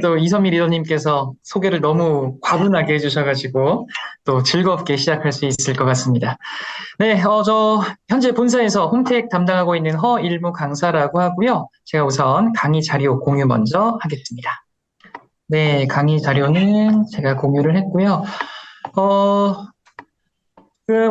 또 이선미 리더님께서 소개를 너무 과분하게 해주셔가지고 또 즐겁게 시작할 수 있을 것 같습니다. 네, 저 현재 본사에서 홈택 담당하고 있는 허일무 강사라고 하고요. 제가 우선 강의 자료 공유 먼저 하겠습니다. 네, 강의 자료는 제가 공유를 했고요. 어,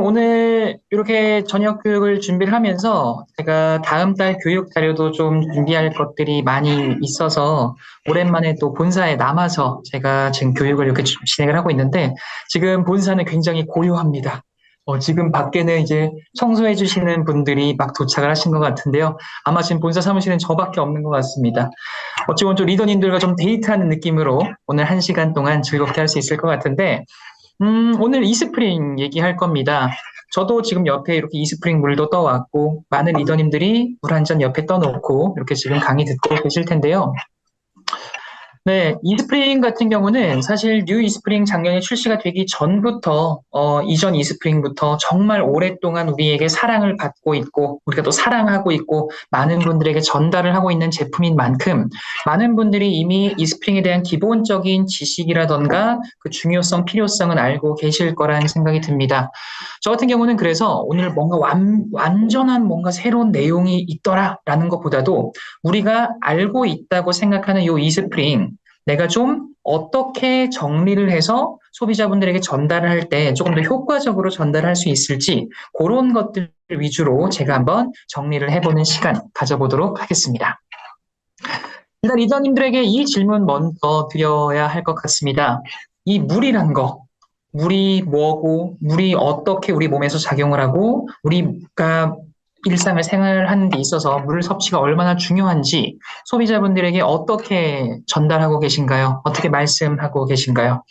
오늘 이렇게 저녁 교육을 준비를 하면서 제가 다음 달 교육 자료도 좀 준비할 것들이 많이 있어서 오랜만에 또 본사에 남아서 제가 지금 교육을 이렇게 진행을 하고 있는데 지금 본사는 굉장히 고요합니다. 지금 밖에는 이제 청소해 주시는 분들이 막 도착을 하신 것 같은데요. 아마 지금 본사 사무실은 저밖에 없는 것 같습니다. 어찌보면 좀 리더님들과 좀 데이트하는 느낌으로 오늘 1시간 동안 즐겁게 할 수 있을 것 같은데 오늘 이스프링 얘기할 겁니다. 저도 지금 옆에 이렇게 이스프링 물도 떠왔고, 많은 리더님들이 물 한 잔 옆에 떠놓고 이렇게 지금 강의 듣고 계실 텐데요. 네, 이스프링 같은 경우는 사실 뉴 이스프링 작년에 출시가 되기 전부터 이전 이스프링부터 정말 오랫동안 우리에게 사랑을 받고 있고 우리가 또 사랑하고 있고 많은 분들에게 전달을 하고 있는 제품인 만큼 많은 분들이 이미 이스프링에 대한 기본적인 지식이라던가 그 중요성, 필요성은 알고 계실 거라는 생각이 듭니다. 저 같은 경우는 그래서 오늘 뭔가 완전한 뭔가 새로운 내용이 있더라라는 것보다도 우리가 알고 있다고 생각하는 요 이스프링 내가 좀 어떻게 정리를 해서 소비자분들에게 전달을 할 때 조금 더 효과적으로 전달할 수 있을지 그런 것들 위주로 제가 한번 정리를 해보는 시간 가져보도록 하겠습니다. 일단 리더님들에게 이 질문 먼저 드려야 할 것 같습니다. 이 물이란 거, 물이 뭐고, 물이 어떻게 우리 몸에서 작용을 하고, 우리가 일상을 생활하는 데 있어서 물 섭취가 얼마나 중요한지 소비자분들에게 어떻게 전달하고 계신가요? 어떻게 말씀하고 계신가요?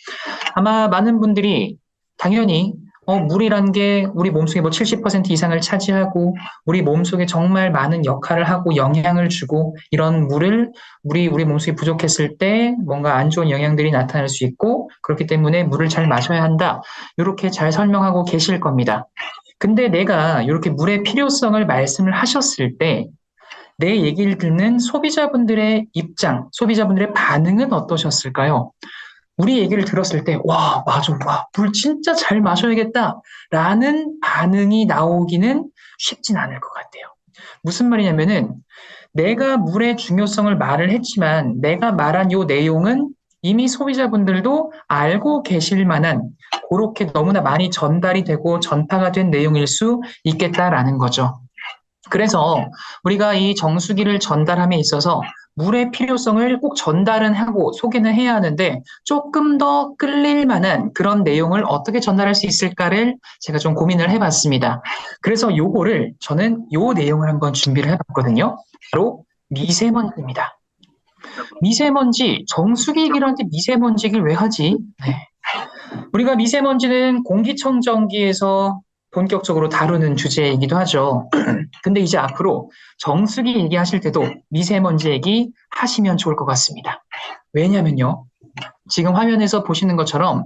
아마 많은 분들이 당연히 물이란 게 우리 몸속에 뭐 70% 이상을 차지하고 우리 몸속에 정말 많은 역할을 하고 영향을 주고 이런 물을 우리 몸속에 부족했을 때 뭔가 안 좋은 영향들이 나타날 수 있고 그렇기 때문에 물을 잘 마셔야 한다. 이렇게 잘 설명하고 계실 겁니다. 근데 내가 이렇게 물의 필요성을 말씀을 하셨을 때 내 얘기를 듣는 소비자분들의 입장, 소비자분들의 반응은 어떠셨을까요? 우리 얘기를 들었을 때, 와, 맞아, 와, 물 진짜 잘 마셔야겠다, 라는 반응이 나오기는 쉽진 않을 것 같아요. 무슨 말이냐면은, 내가 물의 중요성을 말을 했지만, 내가 말한 요 내용은 이미 소비자분들도 알고 계실 만한, 그렇게 너무나 많이 전달이 되고 전파가 된 내용일 수 있겠다라는 거죠. 그래서 우리가 이 정수기를 전달함에 있어서 물의 필요성을 꼭 전달은 하고 소개는 해야 하는데 조금 더 끌릴 만한 그런 내용을 어떻게 전달할 수 있을까를 제가 좀 고민을 해봤습니다. 그래서 요거를 저는 요 내용을 한번 준비를 해봤거든요. 바로 미세먼지입니다. 미세먼지, 정수기 얘기를 하는데 미세먼지 얘기를 왜 하지? 네. 우리가 미세먼지는 공기청정기에서 본격적으로 다루는 주제이기도 하죠. 근데 이제 앞으로 정수기 얘기하실 때도 미세먼지 얘기 하시면 좋을 것 같습니다. 왜냐면요. 지금 화면에서 보시는 것처럼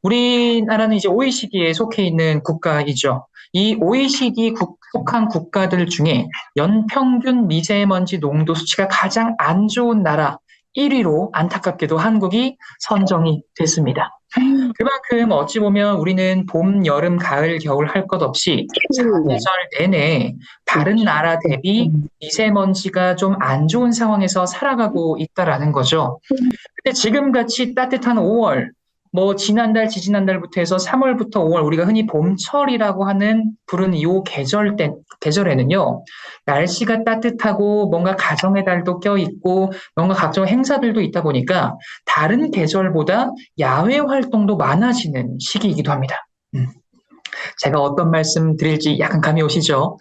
우리나라는 이제 OECD에 속해 있는 국가이죠. 이 OECD 속한 국가들 중에 연평균 미세먼지 농도 수치가 가장 안 좋은 나라 1위로 안타깝게도 한국이 선정이 됐습니다. 그만큼 어찌 보면 우리는 봄, 여름, 가을, 겨울 할 것 없이 사계절 내내 다른 나라 대비 미세먼지가 좀 안 좋은 상황에서 살아가고 있다라는 거죠. 근데 지금같이 따뜻한 5월, 뭐 지난달, 지지난달부터 해서 3월부터 5월 우리가 흔히 봄철이라고 하는 부르는 이 계절에는요. 날씨가 따뜻하고 뭔가 가정의 달도 껴있고 뭔가 각종 행사들도 있다 보니까 다른 계절보다 야외 활동도 많아지는 시기이기도 합니다. 제가 어떤 말씀 드릴지 약간 감이 오시죠?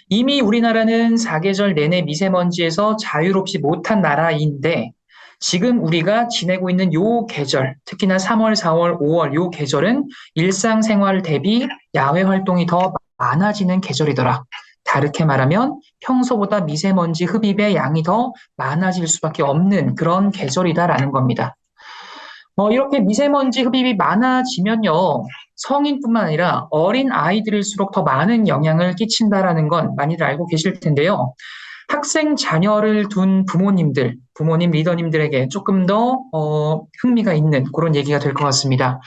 이미 우리나라는 사계절 내내 미세먼지에서 자유롭지 못한 나라인데 지금 우리가 지내고 있는 요 계절, 특히나 3월, 4월, 5월 요 계절은 일상생활 대비 야외 활동이 더 많아지는 계절이더라. 다르게 말하면 평소보다 미세먼지 흡입의 양이 더 많아질 수밖에 없는 그런 계절이다라는 겁니다. 이렇게 미세먼지 흡입이 많아지면요. 성인뿐만 아니라 어린 아이들일수록 더 많은 영향을 끼친다라는 건 많이들 알고 계실 텐데요. 학생 자녀를 둔 부모님 리더님들에게 조금 더 흥미가 있는 그런 얘기가 될 것 같습니다.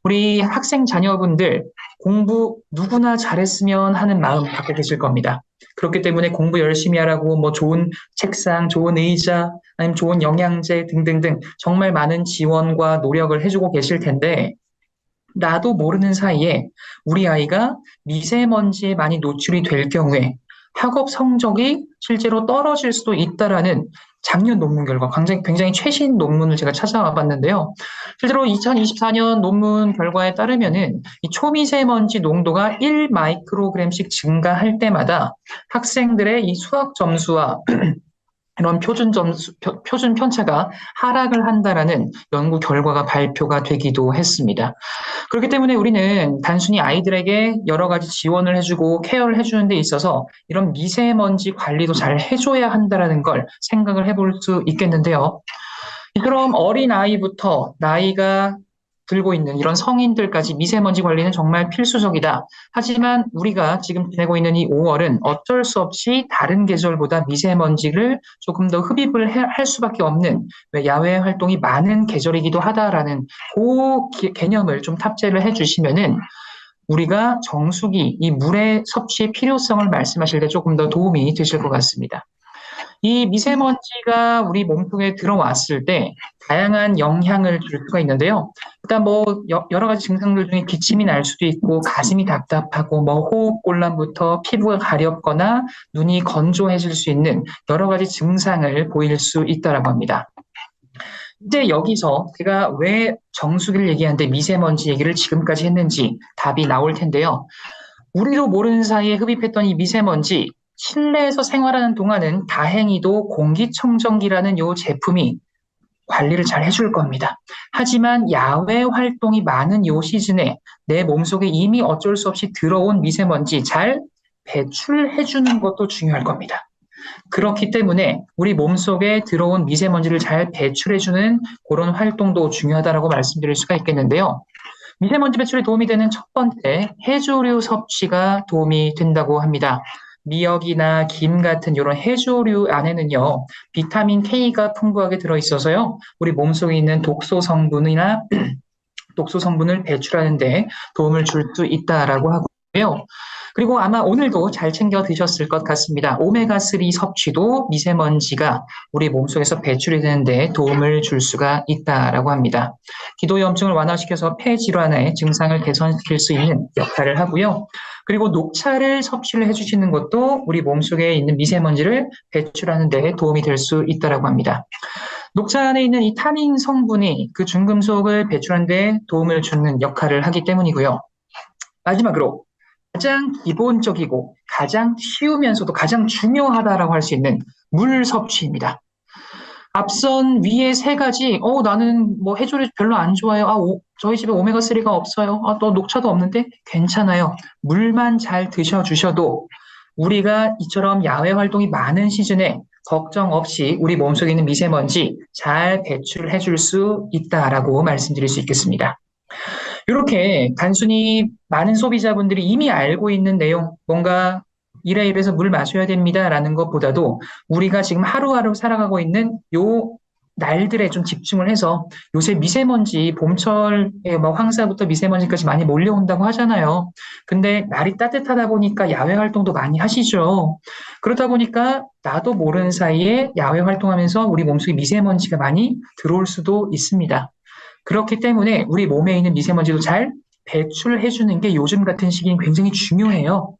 우리 학생 자녀분들 공부 누구나 잘했으면 하는 마음 갖고 계실 겁니다. 그렇기 때문에 공부 열심히 하라고 뭐 좋은 책상, 좋은 의자, 아니면 좋은 영양제 등등등 정말 많은 지원과 노력을 해주고 계실 텐데 나도 모르는 사이에 우리 아이가 미세먼지에 많이 노출이 될 경우에 학업 성적이 실제로 떨어질 수도 있다라는 작년 논문 결과 굉장히 최신 논문을 제가 찾아와 봤는데요. 실제로 2024년 논문 결과에 따르면은 이 초미세먼지 농도가 1 마이크로그램씩 증가할 때마다 학생들의 이 수학 점수와 이런 표준 편차가 하락을 한다라는 연구 결과가 발표가 되기도 했습니다. 그렇기 때문에 우리는 단순히 아이들에게 여러 가지 지원을 해주고 케어를 해주는 데 있어서 이런 미세먼지 관리도 잘 해줘야 한다라는 걸 생각을 해볼 수 있겠는데요. 그럼 어린 아이부터 나이가 들고 있는 이런 성인들까지 미세먼지 관리는 정말 필수적이다. 하지만 우리가 지금 지내고 있는 이 5월은 어쩔 수 없이 다른 계절보다 미세먼지를 조금 더 흡입을 할 수밖에 없는 야외 활동이 많은 계절이기도 하다라는 그 개념을 좀 탑재를 해주시면은 우리가 정수기, 이 물의 섭취의 필요성을 말씀하실 때 조금 더 도움이 되실 것 같습니다. 이 미세먼지가 우리 몸속에 들어왔을 때 다양한 영향을 줄 수가 있는데요. 일단 뭐 여러 가지 증상들 중에 기침이 날 수도 있고 가슴이 답답하고 뭐 호흡곤란부터 피부가 가렵거나 눈이 건조해질 수 있는 여러 가지 증상을 보일 수 있다라고 합니다. 이제 여기서 제가 왜 정수기를 얘기하는데 미세먼지 얘기를 지금까지 했는지 답이 나올 텐데요. 우리도 모르는 사이에 흡입했던 이 미세먼지 실내에서 생활하는 동안은 다행히도 공기청정기라는 요 제품이 관리를 잘 해줄 겁니다. 하지만 야외 활동이 많은 요 시즌에 내 몸속에 이미 어쩔 수 없이 들어온 미세먼지 잘 배출해주는 것도 중요할 겁니다. 그렇기 때문에 우리 몸속에 들어온 미세먼지를 잘 배출해주는 그런 활동도 중요하다고 말씀드릴 수가 있겠는데요. 미세먼지 배출에 도움이 되는 첫 번째, 해조류 섭취가 도움이 된다고 합니다. 미역이나 김 같은 이런 해조류 안에는요, 비타민 K가 풍부하게 들어있어서요, 우리 몸속에 있는 독소 성분이나 독소 성분을 배출하는 데 도움을 줄 수 있다라고 하고요. 그리고 아마 오늘도 잘 챙겨 드셨을 것 같습니다. 오메가3 섭취도 미세먼지가 우리 몸속에서 배출이 되는데 도움을 줄 수가 있다라고 합니다. 기도염증을 완화시켜서 폐 질환의 증상을 개선시킬 수 있는 역할을 하고요. 그리고 녹차를 섭취를 해주시는 것도 우리 몸속에 있는 미세먼지를 배출하는 데 도움이 될 수 있다라고 합니다. 녹차 안에 있는 이 타닌 성분이 그 중금속을 배출하는 데 도움을 주는 역할을 하기 때문이고요. 마지막으로 가장 기본적이고 가장 쉬우면서도 가장 중요하다라고 할 수 있는 물 섭취입니다. 앞선 위에 세 가지, 나는 뭐 해조류 별로 안 좋아해요. 저희 집에 오메가3가 없어요. 또 녹차도 없는데 괜찮아요. 물만 잘 드셔주셔도 우리가 이처럼 야외 활동이 많은 시즌에 걱정 없이 우리 몸속에 있는 미세먼지 잘 배출해 줄 수 있다라고 말씀드릴 수 있겠습니다. 이렇게 단순히 많은 소비자분들이 이미 알고 있는 내용, 뭔가 이래서 물 마셔야 됩니다라는 것보다도 우리가 지금 하루하루 살아가고 있는 요 날들에 좀 집중을 해서 요새 미세먼지, 봄철에 뭐 황사부터 미세먼지까지 많이 몰려온다고 하잖아요. 근데 날이 따뜻하다 보니까 야외 활동도 많이 하시죠. 그러다 보니까 나도 모르는 사이에 야외 활동하면서 우리 몸속에 미세먼지가 많이 들어올 수도 있습니다. 그렇기 때문에 우리 몸에 있는 미세먼지도 잘 배출해주는 게 요즘 같은 시기는 굉장히 중요해요.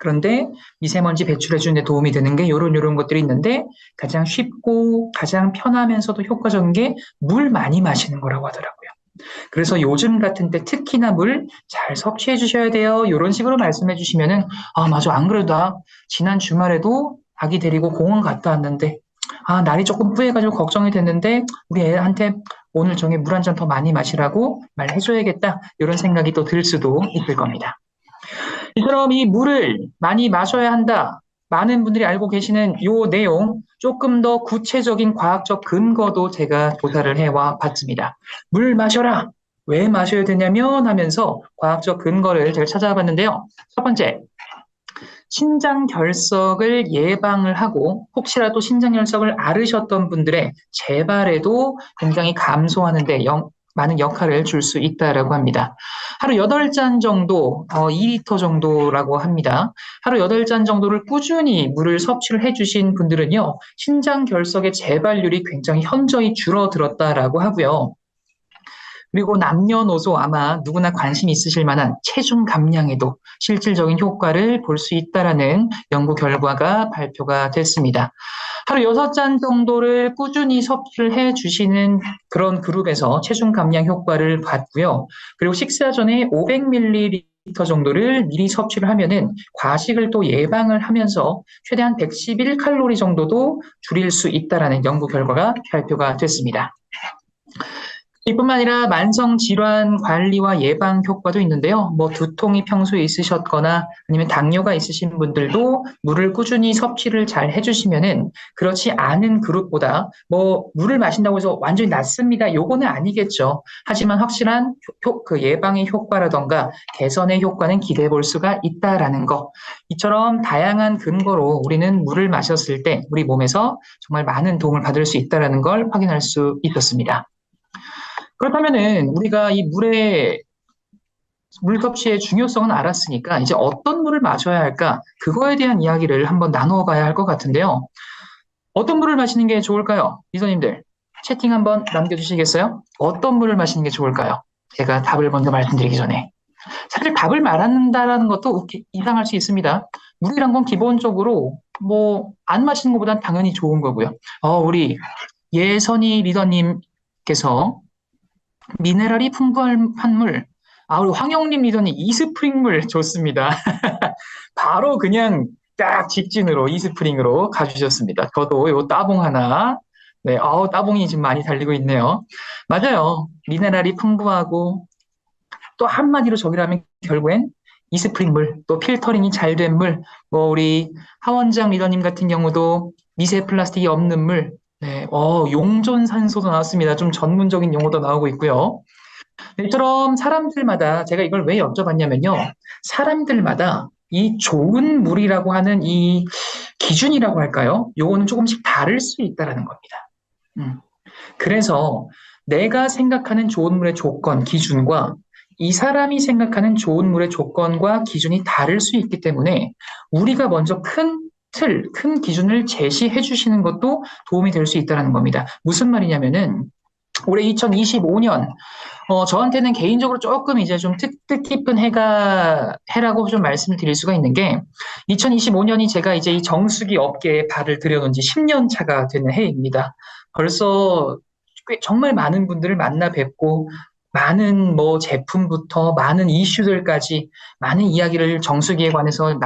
그런데 미세먼지 배출해주는 데 도움이 되는 게 요런 것들이 있는데 가장 쉽고 가장 편하면서도 효과적인 게 물 많이 마시는 거라고 하더라고요. 그래서 요즘 같은 때 특히나 물 잘 섭취해 주셔야 돼요. 이런 식으로 말씀해 주시면은 맞아, 안 그래도 나 지난 주말에도 아기 데리고 공원 갔다 왔는데 날이 조금 뿌해가지고 걱정이 됐는데 우리 애한테 오늘 저녁에 물 한 잔 더 많이 마시라고 말해줘야겠다. 이런 생각이 또 들 수도 있을 겁니다. 이처럼 이 물을 많이 마셔야 한다. 많은 분들이 알고 계시는 요 내용 조금 더 구체적인 과학적 근거도 제가 조사를 해와 봤습니다. 물 마셔라. 왜 마셔야 되냐면 하면서 과학적 근거를 제가 찾아봤는데요. 첫 번째, 신장 결석을 예방을 하고 혹시라도 신장 결석을 앓으셨던 분들의 재발에도 굉장히 감소하는데 많은 역할을 줄 수 있다라고 합니다. 하루 8잔 정도, 2리터 정도라고 합니다. 하루 8잔 정도를 꾸준히 물을 섭취를 해주신 분들은요, 신장 결석의 재발률이 굉장히 현저히 줄어들었다라고 하고요. 그리고 남녀노소 아마 누구나 관심 있으실 만한 체중 감량에도 실질적인 효과를 볼 수 있다라는 연구 결과가 발표가 됐습니다. 하루 6잔 정도를 꾸준히 섭취를 해 주시는 그런 그룹에서 체중 감량 효과를 봤고요. 그리고 식사 전에 500ml 정도를 미리 섭취를 하면은 과식을 또 예방을 하면서 최대한 111칼로리 정도도 줄일 수 있다라는 연구 결과가 발표가 됐습니다. 이뿐만 아니라 만성 질환 관리와 예방 효과도 있는데요. 뭐 두통이 평소에 있으셨거나 아니면 당뇨가 있으신 분들도 물을 꾸준히 섭취를 잘 해주시면은 그렇지 않은 그룹보다 뭐 물을 마신다고 해서 완전히 낫습니다. 요거는 아니겠죠. 하지만 확실한 그 예방의 효과라던가 개선의 효과는 기대해 볼 수가 있다라는 거. 이처럼 다양한 근거로 우리는 물을 마셨을 때 우리 몸에서 정말 많은 도움을 받을 수 있다라는 걸 확인할 수 있었습니다. 그렇다면은 우리가 이 물 섭취의 중요성은 알았으니까 이제 어떤 물을 마셔야 할까? 그거에 대한 이야기를 한번 나누어 봐야 할 것 같은데요. 어떤 물을 마시는 게 좋을까요? 리더님들, 채팅 한번 남겨주시겠어요? 어떤 물을 마시는 게 좋을까요? 제가 답을 먼저 말씀드리기 전에. 사실 답을 말한다라는 것도 이상할 수 있습니다. 물이란 건 기본적으로 뭐 안 마시는 것보단 당연히 좋은 거고요. 우리 예선이 리더님께서 미네랄이 풍부한 물. 우리 황영림 리더님 이스프링물 좋습니다. 바로 그냥 딱 직진으로 이스프링으로 가주셨습니다. 저도 요 따봉 하나. 네, 따봉이 지금 많이 달리고 있네요. 맞아요. 미네랄이 풍부하고 또 한마디로 저기라면 결국엔 이스프링물, 또 필터링이 잘 된 물, 뭐 우리 하원장 리더님 같은 경우도 미세 플라스틱이 없는 물, 네, 용존산소도 나왔습니다. 좀 전문적인 용어도 나오고 있고요. 이처럼 사람들마다 제가 이걸 왜 여쭤봤냐면요. 사람들마다 이 좋은 물이라고 하는 이 기준이라고 할까요? 요거는 조금씩 다를 수 있다라는 겁니다. 그래서 내가 생각하는 좋은 물의 조건, 기준과 이 사람이 생각하는 좋은 물의 조건과 기준이 다를 수 있기 때문에 우리가 먼저 큰 기준을 제시해 주시는 것도 도움이 될 수 있다는 겁니다. 무슨 말이냐면은 올해 2025년 저한테는 개인적으로 조금 이제 좀 뜻깊은 해라고 좀 말씀을 드릴 수가 있는 게 2025년이 제가 이제 이 정수기 업계에 발을 들여놓은 지 10년 차가 되는 해입니다. 벌써 정말 많은 분들을 만나 뵙고 많은 뭐 제품부터 많은 이슈들까지 많은 이야기를 정수기에 관해서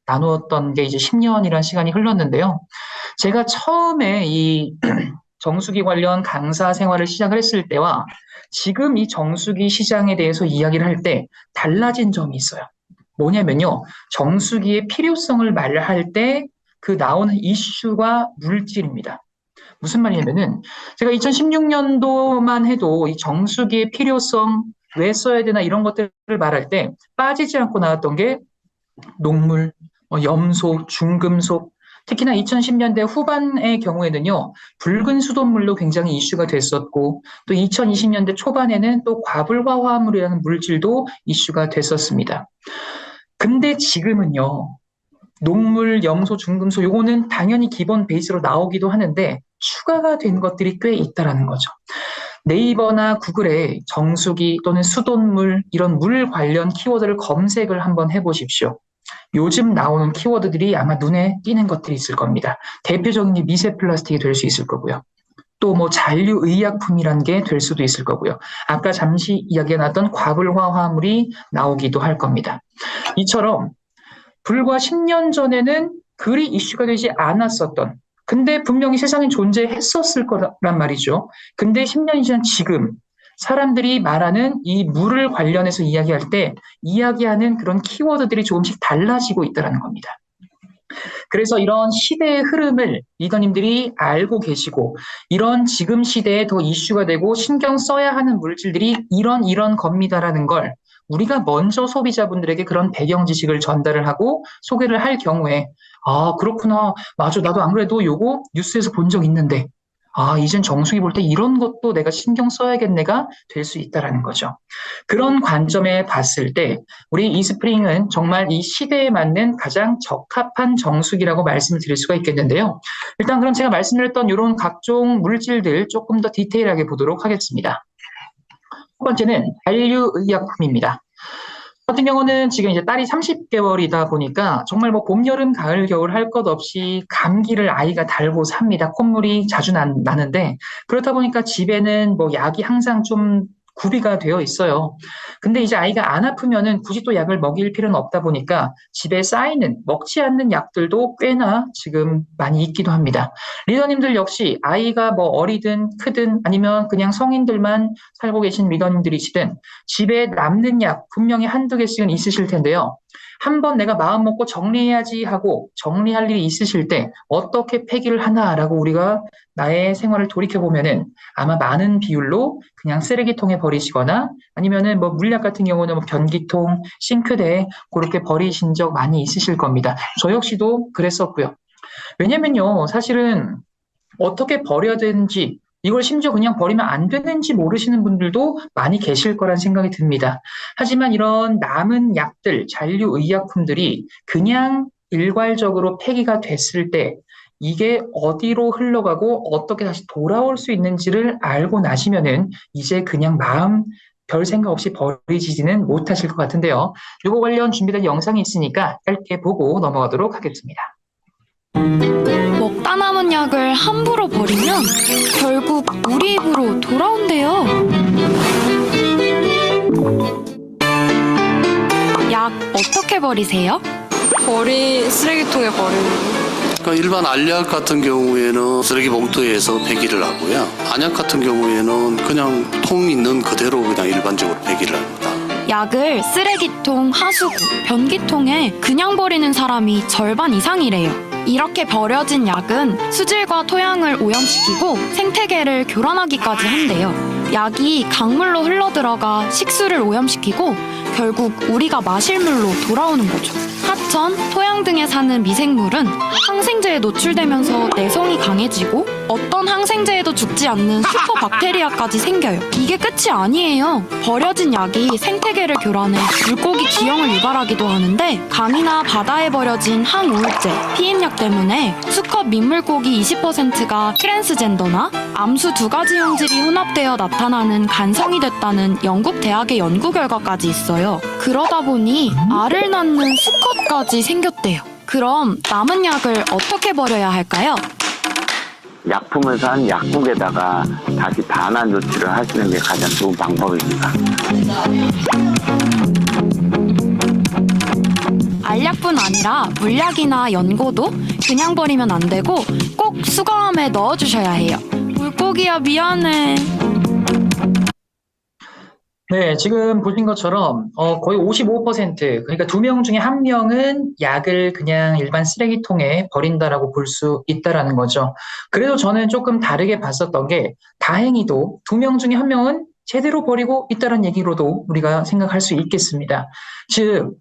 나누었던 게 이제 10년이라는 시간이 흘렀는데요. 제가 처음에 이 정수기 관련 강사 생활을 시작을 했을 때와 지금 이 정수기 시장에 대해서 이야기를 할 때 달라진 점이 있어요. 뭐냐면요. 정수기의 필요성을 말할 때 그 나오는 이슈가 물질입니다. 무슨 말이냐면은 제가 2016년도만 해도 이 정수기의 필요성 왜 써야 되나 이런 것들을 말할 때 빠지지 않고 나왔던 게 녹물, 염소, 중금속, 특히나 2010년대 후반의 경우에는요, 붉은 수돗물로 굉장히 이슈가 됐었고, 또 2020년대 초반에는 또 과불화화합물이라는 물질도 이슈가 됐었습니다. 근데 지금은요, 녹물, 염소, 중금속, 요거는 당연히 기본 베이스로 나오기도 하는데, 추가가 된 것들이 꽤 있다라는 거죠. 네이버나 구글에 정수기 또는 수돗물, 이런 물 관련 키워드를 검색을 한번 해보십시오. 요즘 나오는 키워드들이 아마 눈에 띄는 것들이 있을 겁니다. 대표적인 게 미세 플라스틱이 될 수 있을 거고요. 또 뭐 잔류의약품이란 게 될 수도 있을 거고요. 아까 잠시 이야기가 나왔던 과불화화물이 나오기도 할 겁니다. 이처럼 불과 10년 전에는 그리 이슈가 되지 않았었던, 근데 분명히 세상에 존재했었을 거란 말이죠. 근데 10년이 지난 지금 사람들이 말하는 이 물을 관련해서 이야기할 때 이야기하는 그런 키워드들이 조금씩 달라지고 있다는 겁니다. 그래서 이런 시대의 흐름을 리더님들이 알고 계시고 이런 지금 시대에 더 이슈가 되고 신경 써야 하는 물질들이 이런 겁니다라는 걸 우리가 먼저 소비자분들에게 그런 배경 지식을 전달을 하고 소개를 할 경우에 아, 그렇구나. 맞아. 나도 안 그래도 요거 뉴스에서 본 적 있는데. 아, 이젠 정수기 볼 때 이런 것도 내가 신경 써야겠네가 될 수 있다라는 거죠. 그런 관점에 봤을 때 우리 이스프링은 정말 이 시대에 맞는 가장 적합한 정수기라고 말씀을 드릴 수가 있겠는데요. 일단 그럼 제가 말씀드렸던 이런 각종 물질들 조금 더 디테일하게 보도록 하겠습니다. 첫 번째는 잔류의약품입니다. 같은 경우는 지금 이제 딸이 30개월이다 보니까 정말 뭐 봄, 여름, 가을, 겨울 할 것 없이 감기를 아이가 달고 삽니다. 콧물이 자주 나는데 그렇다 보니까 집에는 뭐 약이 항상 좀 구비가 되어 있어요. 근데 이제 아이가 안 아프면은 굳이 또 약을 먹일 필요는 없다 보니까 집에 쌓이는 먹지 않는 약들도 꽤나 지금 많이 있기도 합니다. 리더님들 역시 아이가 뭐 어리든 크든 아니면 그냥 성인들만 살고 계신 리더님들이시든 집에 남는 약 분명히 한두 개씩은 있으실 텐데요. 한번 내가 마음 먹고 정리해야지 하고 정리할 일이 있으실 때 어떻게 폐기를 하나라고 우리가 나의 생활을 돌이켜보면은 아마 많은 비율로 그냥 쓰레기통에 버리시거나 아니면은 뭐 물약 같은 경우는 뭐 변기통, 싱크대에 그렇게 버리신 적 많이 있으실 겁니다. 저 역시도 그랬었고요. 왜냐면요, 사실은 어떻게 버려야 되는지 이걸 심지어 그냥 버리면 안 되는지 모르시는 분들도 많이 계실 거란 생각이 듭니다. 하지만 이런 남은 약들, 잔류의약품들이 그냥 일괄적으로 폐기가 됐을 때 이게 어디로 흘러가고 어떻게 다시 돌아올 수 있는지를 알고 나시면은 이제 그냥 마음 별 생각 없이 버리지는 못하실 것 같은데요. 이거 관련 준비된 영상이 있으니까 짧게 보고 넘어가도록 하겠습니다. 먹다 남은 약을 함부로 버리면 결국 우리 입으로 돌아온대요. 약 어떻게 버리세요? 쓰레기통에 버리는. 그러니까 일반 알약 같은 경우에는 쓰레기 봉투에서 폐기를 하고요. 안약 같은 경우에는 그냥 통 있는 그대로 그냥 일반적으로 폐기를 합니다. 약을 쓰레기통, 하수구, 변기통에 그냥 버리는 사람이 절반 이상이래요. 이렇게 버려진 약은 수질과 토양을 오염시키고 생태계를 교란하기까지 한대요. 약이 강물로 흘러들어가 식수를 오염시키고 결국 우리가 마실 물로 돌아오는 거죠. 하천, 토양 등에 사는 미생물은 항생제에 노출되면서 내성이 강해지고 어떤 항생제에도 죽지 않는 슈퍼박테리아까지 생겨요. 이게 끝이 아니에요. 버려진 약이 생태계를 교란해 물고기 기형을 유발하기도 하는데 강이나 바다에 버려진 항우울제, 피임약 때문에 수컷 민물고기 20%가 트랜스젠더나 암수 2가지 형질이 혼합되어 나타나는 간성이 됐다는 영국 대학의 연구 결과까지 있어요. 그러다 보니 알을 낳는 수컷까지 생겼대요. 그럼 남은 약을 어떻게 버려야 할까요? 약품을 산 약국에다가 다시 반환 조치를 하시는 게 가장 좋은 방법입니다. 알약뿐 아니라 물약이나 연고도 그냥 버리면 안 되고 꼭 수거함에 넣어주셔야 해요. 물고기야 미안해. 네, 지금 보신 것처럼 거의 55%, 그러니까 2명 중에 1명은 약을 그냥 일반 쓰레기통에 버린다라고 볼 수 있다라는 거죠. 그래도 저는 조금 다르게 봤었던 게 다행히도 2명 중에 1명은 제대로 버리고 있다는 얘기로도 우리가 생각할 수 있겠습니다. 즉,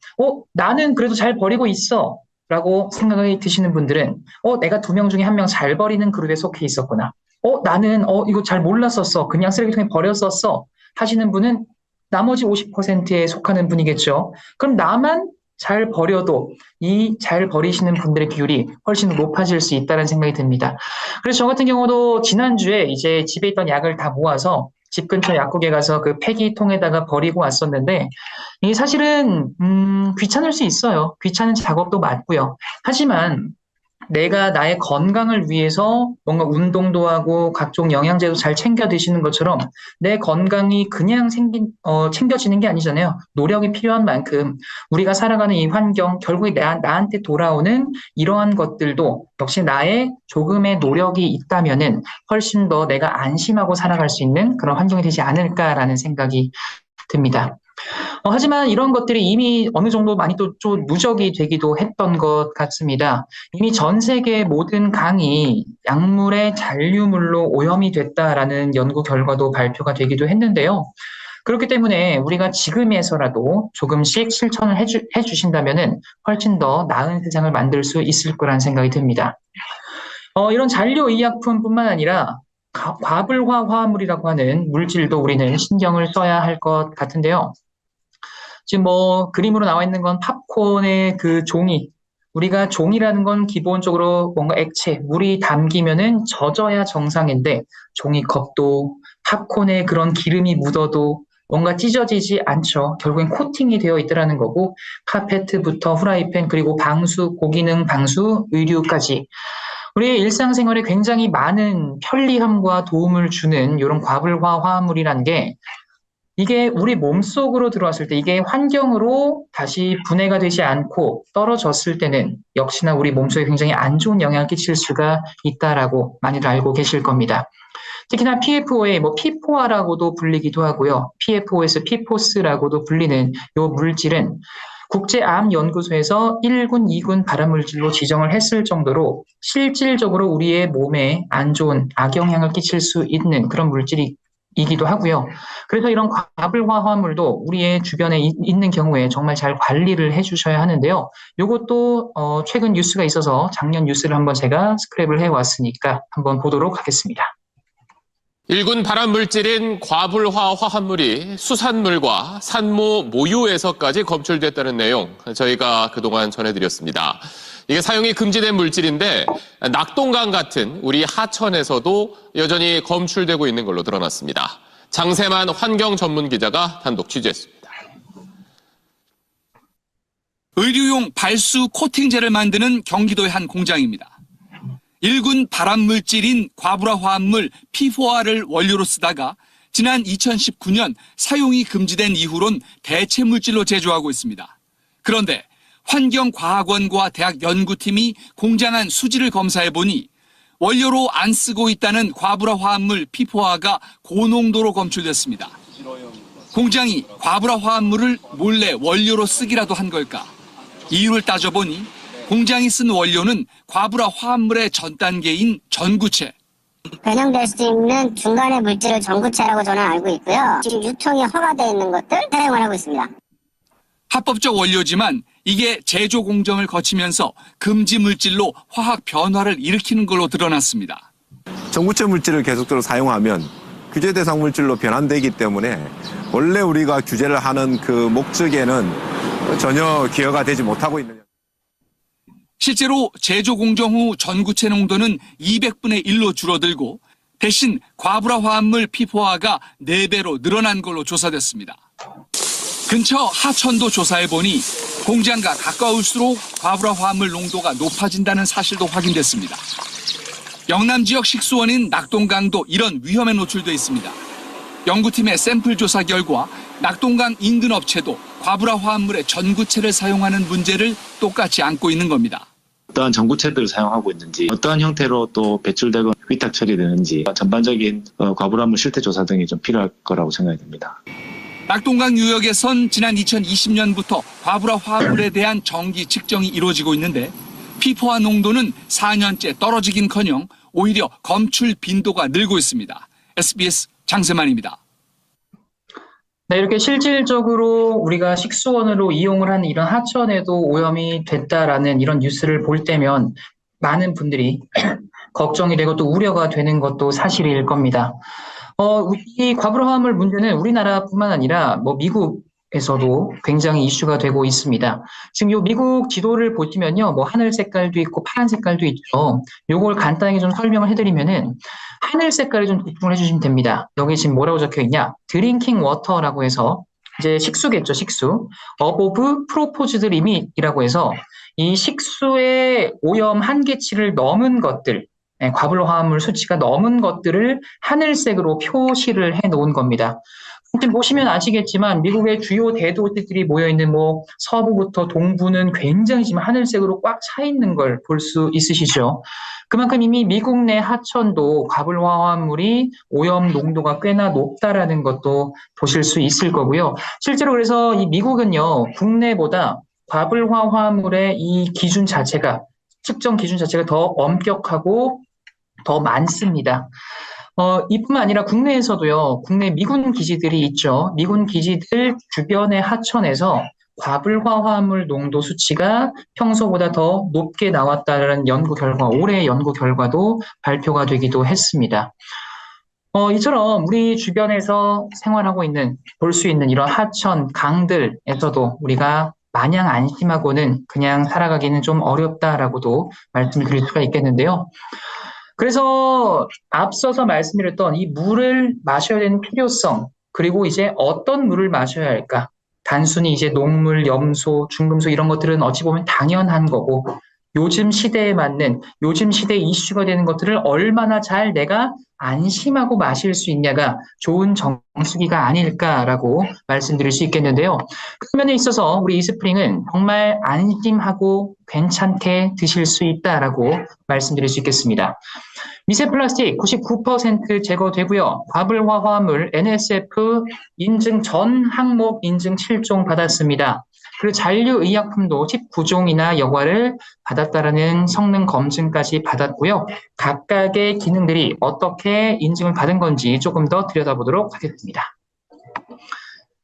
나는 그래도 잘 버리고 있어 라고 생각이 드시는 분들은 내가 2명 중에 1명 잘 버리는 그룹에 속해 있었구나. 나는 이거 잘 몰랐었어. 그냥 쓰레기통에 버렸었어. 하시는 분은 나머지 50%에 속하는 분이겠죠. 그럼 나만 잘 버려도 이 잘 버리시는 분들의 비율이 훨씬 높아질 수 있다는 생각이 듭니다. 그래서 저 같은 경우도 지난주에 이제 집에 있던 약을 다 모아서 집 근처 약국에 가서 그 폐기통에다가 버리고 왔었는데 이게 사실은 귀찮을 수 있어요. 귀찮은 작업도 맞고요. 하지만 내가 나의 건강을 위해서 뭔가 운동도 하고 각종 영양제도 잘 챙겨 드시는 것처럼 내 건강이 그냥 챙겨지는 게 아니잖아요. 노력이 필요한 만큼 우리가 살아가는 이 환경, 결국에 나한테 돌아오는 이러한 것들도 역시 나의 조금의 노력이 있다면은 훨씬 더 내가 안심하고 살아갈 수 있는 그런 환경이 되지 않을까라는 생각이 듭니다. 하지만 이런 것들이 이미 어느 정도 많이 또 좀 누적이 되기도 했던 것 같습니다. 이미 전 세계 모든 강이 약물의 잔류물로 오염이 됐다라는 연구 결과도 발표가 되기도 했는데요. 그렇기 때문에 우리가 지금에서라도 조금씩 실천을 해주신다면은 훨씬 더 나은 세상을 만들 수 있을 거란 생각이 듭니다. 이런 잔류의약품뿐만 아니라 과불화 화합물이라고 하는 물질도 우리는 신경을 써야 할 것 같은데요. 지금 그림으로 나와 있는 건 팝콘의 그 종이. 우리가 종이라는 건 기본적으로 뭔가 액체, 물이 담기면은 젖어야 정상인데 종이컵도 팝콘에 그런 기름이 묻어도 뭔가 찢어지지 않죠. 결국엔 코팅이 되어 있더라는 거고 카페트부터 후라이팬 그리고 방수, 고기능 방수, 의류까지 우리의 일상생활에 굉장히 많은 편리함과 도움을 주는 이런 과불화 화합물이라는 게 이게 우리 몸속으로 들어왔을 때 이게 환경으로 다시 분해가 되지 않고 떨어졌을 때는 역시나 우리 몸속에 굉장히 안 좋은 영향을 끼칠 수가 있다라고 많이들 알고 계실 겁니다. 특히나 PFOA, PFOA라고도 불리기도 하고요. PFOS, PFOS라고도 불리는 이 물질은 국제암연구소에서 1군, 2군 발암물질로 지정을 했을 정도로 실질적으로 우리의 몸에 안 좋은 악영향을 끼칠 수 있는 그런 물질이기도 하고요. 그래서 이런 과불화 화합물도 우리의 주변에 있는 경우에 정말 잘 관리를 해주셔야 하는데요. 이것도 최근 뉴스가 있어서 작년 뉴스를 한번 제가 스크랩을 해왔으니까 한번 보도록 하겠습니다. 1군 발암물질인 과불화 화합물이 수산물과 산모 모유에서까지 검출됐다는 내용 저희가 그동안 전해드렸습니다. 이게 사용이 금지된 물질인데 낙동강 같은 우리 하천에서도 여전히 검출되고 있는 걸로 드러났습니다. 장세만 환경 전문 기자가 단독 취재했습니다. 의류용 발수 코팅제를 만드는 경기도의 한 공장입니다. 1군 발암물질인 과불화 화합물 PFOA를 원료로 쓰다가 지난 2019년 사용이 금지된 이후론 대체 물질로 제조하고 있습니다. 그런데 환경과학원과 대학 연구팀이 공장 안 수질을 검사해보니 원료로 안 쓰고 있다는 과불화 화합물 PFOA가 고농도로 검출됐습니다. 공장이 과불화 화합물을 몰래 원료로 쓰기라도 한 걸까? 이유를 따져보니 공장이 쓴 원료는 과불화 화합물의 전 단계인 전구체. 변형될 수 있는 중간의 물질을 전구체라고 저는 알고 있고요. 지금 유통이 허가되어 있는 것들 사용을 하고 있습니다. 합법적 원료지만 이게 제조 공정을 거치면서 금지 물질로 화학 변화를 일으키는 걸로 드러났습니다. 전구체 물질을 계속적으로 사용하면 규제 대상 물질로 변환되기 때문에 원래 우리가 규제를 하는 그 목적에는 전혀 기여가 되지 못하고 있는. 실제로 제조 공정 후 전구체 농도는 200분의 1로 줄어들고 대신 과불화 화합물 PFOA가 4배로 늘어난 걸로 조사됐습니다. 근처 하천도 조사해보니 공장과 가까울수록 과불화 화합물 농도가 높아진다는 사실도 확인됐습니다. 영남 지역 식수원인 낙동강도 이런 위험에 노출돼 있습니다. 연구팀의 샘플 조사 결과 낙동강 인근 업체도 과불화 화합물의 전구체를 사용하는 문제를 똑같이 안고 있는 겁니다. 어떠한 전구체들을 사용하고 있는지, 어떠한 형태로 또 배출되고 위탁 처리되는지 전반적인 과불화물 실태 조사 등이 좀 필요할 거라고 생각이 됩니다. 낙동강 유역에선 지난 2020년부터 과불화 화합물에 대한 정기 측정이 이루어지고 있는데 PFOA 농도는 4년째 떨어지긴커녕 오히려 검출 빈도가 늘고 있습니다. SBS 장세만입니다. 네, 이렇게 실질적으로 우리가 식수원으로 이용을 하는 이런 하천에도 오염이 됐다라는 이런 뉴스를 볼 때면 많은 분들이 걱정이 되고 또 우려가 되는 것도 사실일 겁니다. 이 과불화 화합물 문제는 우리나라뿐만 아니라 미국에서도 굉장히 이슈가 되고 있습니다. 지금 요 미국 지도를 보시면요, 하늘 색깔도 있고 파란 색깔도 있죠. 요걸 간단하게 좀 설명을 해드리면은 하늘 색깔에 좀 집중을 해주시면 됩니다. 여기 지금 뭐라고 적혀 있냐? 드링킹 워터라고 해서 이제 식수겠죠, 식수. above proposed limit이라고 해서 이 식수의 오염 한계치를 넘은 것들, 과불화 화합물 수치가 넘은 것들을 하늘색으로 표시를 해 놓은 겁니다. 지금 보시면 아시겠지만 미국의 주요 대도시들이 모여있는 서부부터 동부는 굉장히 지금 하늘색으로 꽉 차 있는 걸 볼 수 있으시죠. 그만큼 이미 미국 내 하천도 과불화 화합물이 오염 농도가 꽤나 높다라는 것도 보실 수 있을 거고요. 실제로 그래서 이 미국은요, 국내보다 과불화 화합물의 이 기준 자체가, 측정 기준 자체가 더 엄격하고 더 많습니다. 이뿐만 아니라 국내에서도요, 국내 미군 기지들이 있죠. 미군 기지들 주변의 하천에서 과불화 화합물 농도 수치가 평소보다 더 높게 나왔다는 연구 결과, 올해 연구 결과도 발표가 되기도 했습니다. 이처럼 우리 주변에서 생활하고 있는, 볼 수 있는 이런 하천, 강들에서도 우리가 마냥 안심하고는 그냥 살아가기는 좀 어렵다라고도 말씀을 드릴 수가 있겠는데요. 그래서 앞서서 말씀드렸던 이 물을 마셔야 되는 필요성, 그리고 이제 어떤 물을 마셔야 할까? 단순히 이제 녹물, 염소, 중금속 이런 것들은 어찌 보면 당연한 거고, 요즘 시대에 맞는, 요즘 시대에 이슈가 되는 것들을 얼마나 잘 내가 안심하고 마실 수 있냐가 좋은 정수기가 아닐까라고 말씀드릴 수 있겠는데요. 그 면에 있어서 우리 이스프링은 정말 안심하고 괜찮게 드실 수 있다라고 말씀드릴 수 있겠습니다. 미세 플라스틱 99% 제거되고요. 과불화 화합물 NSF 인증 전 항목 인증 7종 받았습니다. 그리고 잔류의약품도 19종이나 여과를 받았다라는 성능 검증까지 받았고요. 각각의 기능들이 어떻게 인증을 받은 건지 조금 더 들여다보도록 하겠습니다.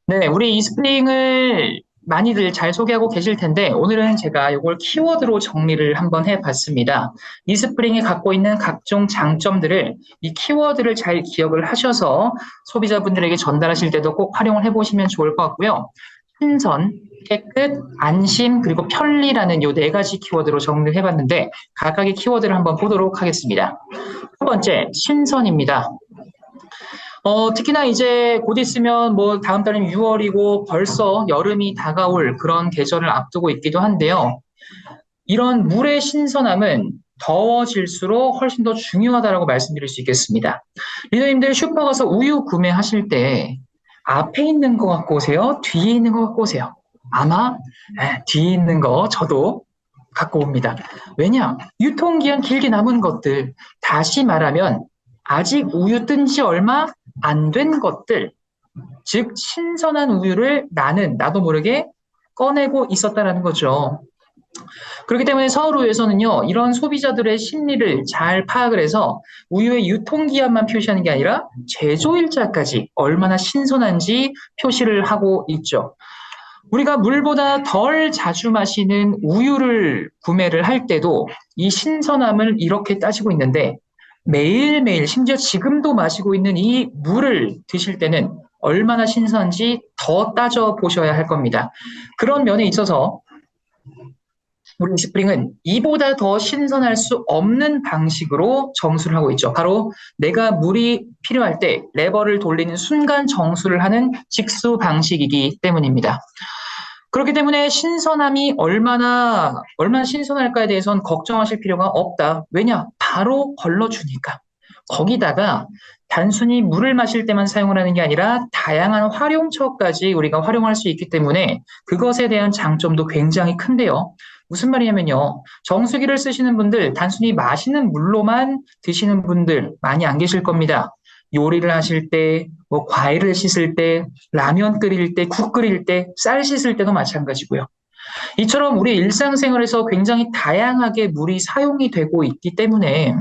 네, 우리 이스프링을 많이들 잘 소개하고 계실 텐데 오늘은 제가 이걸 키워드로 정리를 한번 해봤습니다. 이스프링이 갖고 있는 각종 장점들을 이 키워드를 잘 기억을 하셔서 소비자분들에게 전달하실 때도 꼭 활용을 해보시면 좋을 것 같고요. 신선, 깨끗, 안심, 그리고 편리라는 요 4가지 키워드로 정리를 해봤는데 각각의 키워드를 한번 보도록 하겠습니다. 첫 번째, 신선입니다. 특히나 이제 곧 있으면 뭐 다음 달이면 6월이고 벌써 여름이 다가올 그런 계절을 앞두고 있기도 한데요. 이런 물의 신선함은 더워질수록 훨씬 더 중요하다고 말씀드릴 수 있겠습니다. 리더님들 슈퍼 가서 우유 구매하실 때 앞에 있는 거 갖고 오세요? 뒤에 있는 거 갖고 오세요? 아마 뒤에 있는 거 저도 갖고 옵니다. 왜냐? 유통기한 길게 남은 것들, 다시 말하면 아직 우유 뜬 지 얼마 안 된 것들, 즉 신선한 우유를 나도 모르게 꺼내고 있었다라는 거죠. 그렇기 때문에 서울우유에서는요, 이런 소비자들의 심리를 잘 파악을 해서 우유의 유통기한만 표시하는 게 아니라 제조일자까지 얼마나 신선한지 표시를 하고 있죠. 우리가 물보다 덜 자주 마시는 우유를 구매를 할 때도 이 신선함을 이렇게 따지고 있는데 매일매일 심지어 지금도 마시고 있는 이 물을 드실 때는 얼마나 신선한지 더 따져보셔야 할 겁니다. 그런 면에 있어서 우리 이스프링은 이보다 더 신선할 수 없는 방식으로 정수를 하고 있죠. 바로 내가 물이 필요할 때 레버를 돌리는 순간 정수를 하는 직수 방식이기 때문입니다. 그렇기 때문에 신선함이 얼마나 신선할까에 대해서는 걱정하실 필요가 없다. 왜냐? 바로 걸러주니까. 거기다가 단순히 물을 마실 때만 사용을 하는 게 아니라 다양한 활용처까지 우리가 활용할 수 있기 때문에 그것에 대한 장점도 굉장히 큰데요. 무슨 말이냐면요. 정수기를 쓰시는 분들, 단순히 마시는 물로만 드시는 분들 많이 안 계실 겁니다. 요리를 하실 때, 뭐 과일을 씻을 때, 라면 끓일 때, 국 끓일 때, 쌀 씻을 때도 마찬가지고요. 이처럼 우리 일상생활에서 굉장히 다양하게 물이 사용이 되고 있기 때문에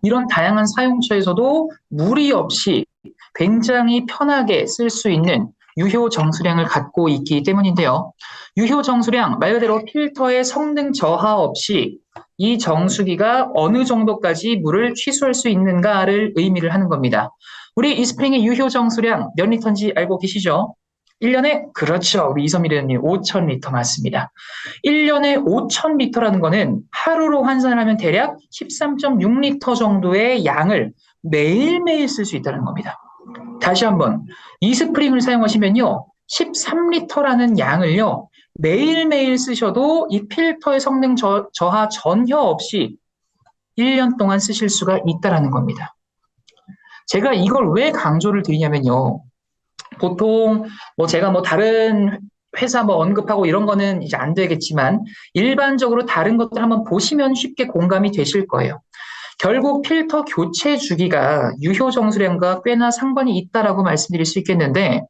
이런 다양한 사용처에서도 무리 없이 굉장히 편하게 쓸 수 있는 유효 정수량을 갖고 있기 때문인데요. 유효 정수량, 말 그대로 필터의 성능 저하 없이 이 정수기가 어느 정도까지 물을 취수할 수 있는가를 의미를 하는 겁니다. 우리 이스프링의 유효 정수량 몇 리터인지 알고 계시죠? 1년에, 그렇죠. 우리 이선미 대표님 5,000리터 맞습니다. 1년에 5,000리터라는 거는 하루로 환산을 하면 대략 13.6리터 정도의 양을 매일매일 쓸 수 있다는 겁니다. 다시 한번, 이스프링을 사용하시면요, 13리터라는 양을요, 매일매일 쓰셔도 이 필터의 성능 저하 전혀 없이 1년 동안 쓰실 수가 있다는 겁니다. 제가 이걸 왜 강조를 드리냐면요. 보통 제가 다른 회사 언급하고 이런 거는 이제 안 되겠지만 일반적으로 다른 것들 한번 보시면 쉽게 공감이 되실 거예요. 결국 필터 교체 주기가 유효 정수량과 꽤나 상관이 있다라고 말씀드릴 수 있겠는데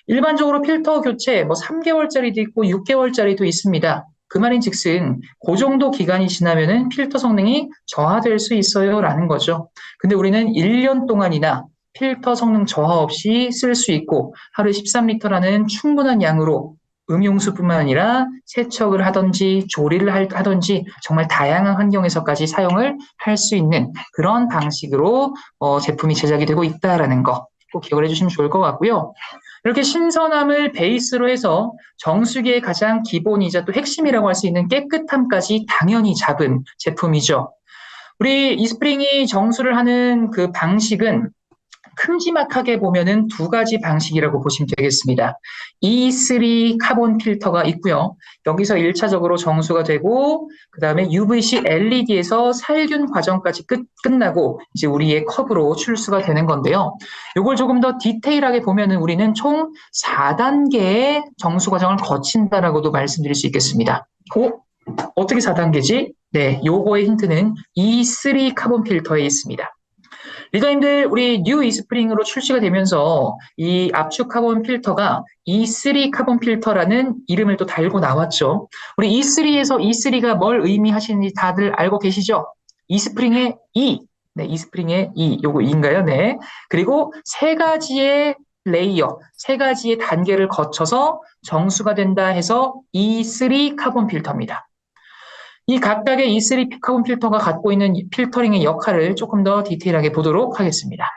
일반적으로 필터 교체 3개월짜리도 있고 6개월짜리도 있습니다. 그 말인즉슨 그 정도 기간이 지나면은 필터 성능이 저하될 수 있어요라는 거죠. 근데 우리는 1년 동안이나 필터 성능 저하 없이 쓸 수 있고 하루에 13리터라는 충분한 양으로 음용수뿐만 아니라 세척을 하든지 조리를 하든지 정말 다양한 환경에서까지 사용을 할 수 있는 그런 방식으로 제품이 제작이 되고 있다라는 거 꼭 기억을 해주시면 좋을 것 같고요. 이렇게 신선함을 베이스로 해서 정수기의 가장 기본이자 또 핵심이라고 할 수 있는 깨끗함까지 당연히 잡은 제품이죠. 우리 이스프링이 정수를 하는 그 방식은 큼지막하게 보면은 두 가지 방식이라고 보시면 되겠습니다. E3 카본 필터가 있고요. 여기서 1차적으로 정수가 되고 그 다음에 UVC LED에서 살균 과정까지 끝나고 이제 우리의 컵으로 출수가 되는 건데요. 이걸 조금 더 디테일하게 보면은 우리는 총 4단계의 정수 과정을 거친다라고도 말씀드릴 수 있겠습니다. 어떻게 4단계지? 네, 요거의 힌트는 E3 카본 필터에 있습니다. 리더님들, 우리 뉴 이스프링으로 출시가 되면서 이 압축 카본 필터가 E3 카본 필터라는 이름을 또 달고 나왔죠. 우리 E3에서 E3가 뭘 의미하시는지 다들 알고 계시죠? 이스프링의 E. 네, 이스프링의 E. 요거 E인가요? 네. 그리고 세 가지의 레이어, 세 가지의 단계를 거쳐서 정수가 된다 해서 E3 카본 필터입니다. 이 각각의 E3 카본 필터가 갖고 있는 필터링의 역할을 조금 더 디테일하게 보도록 하겠습니다.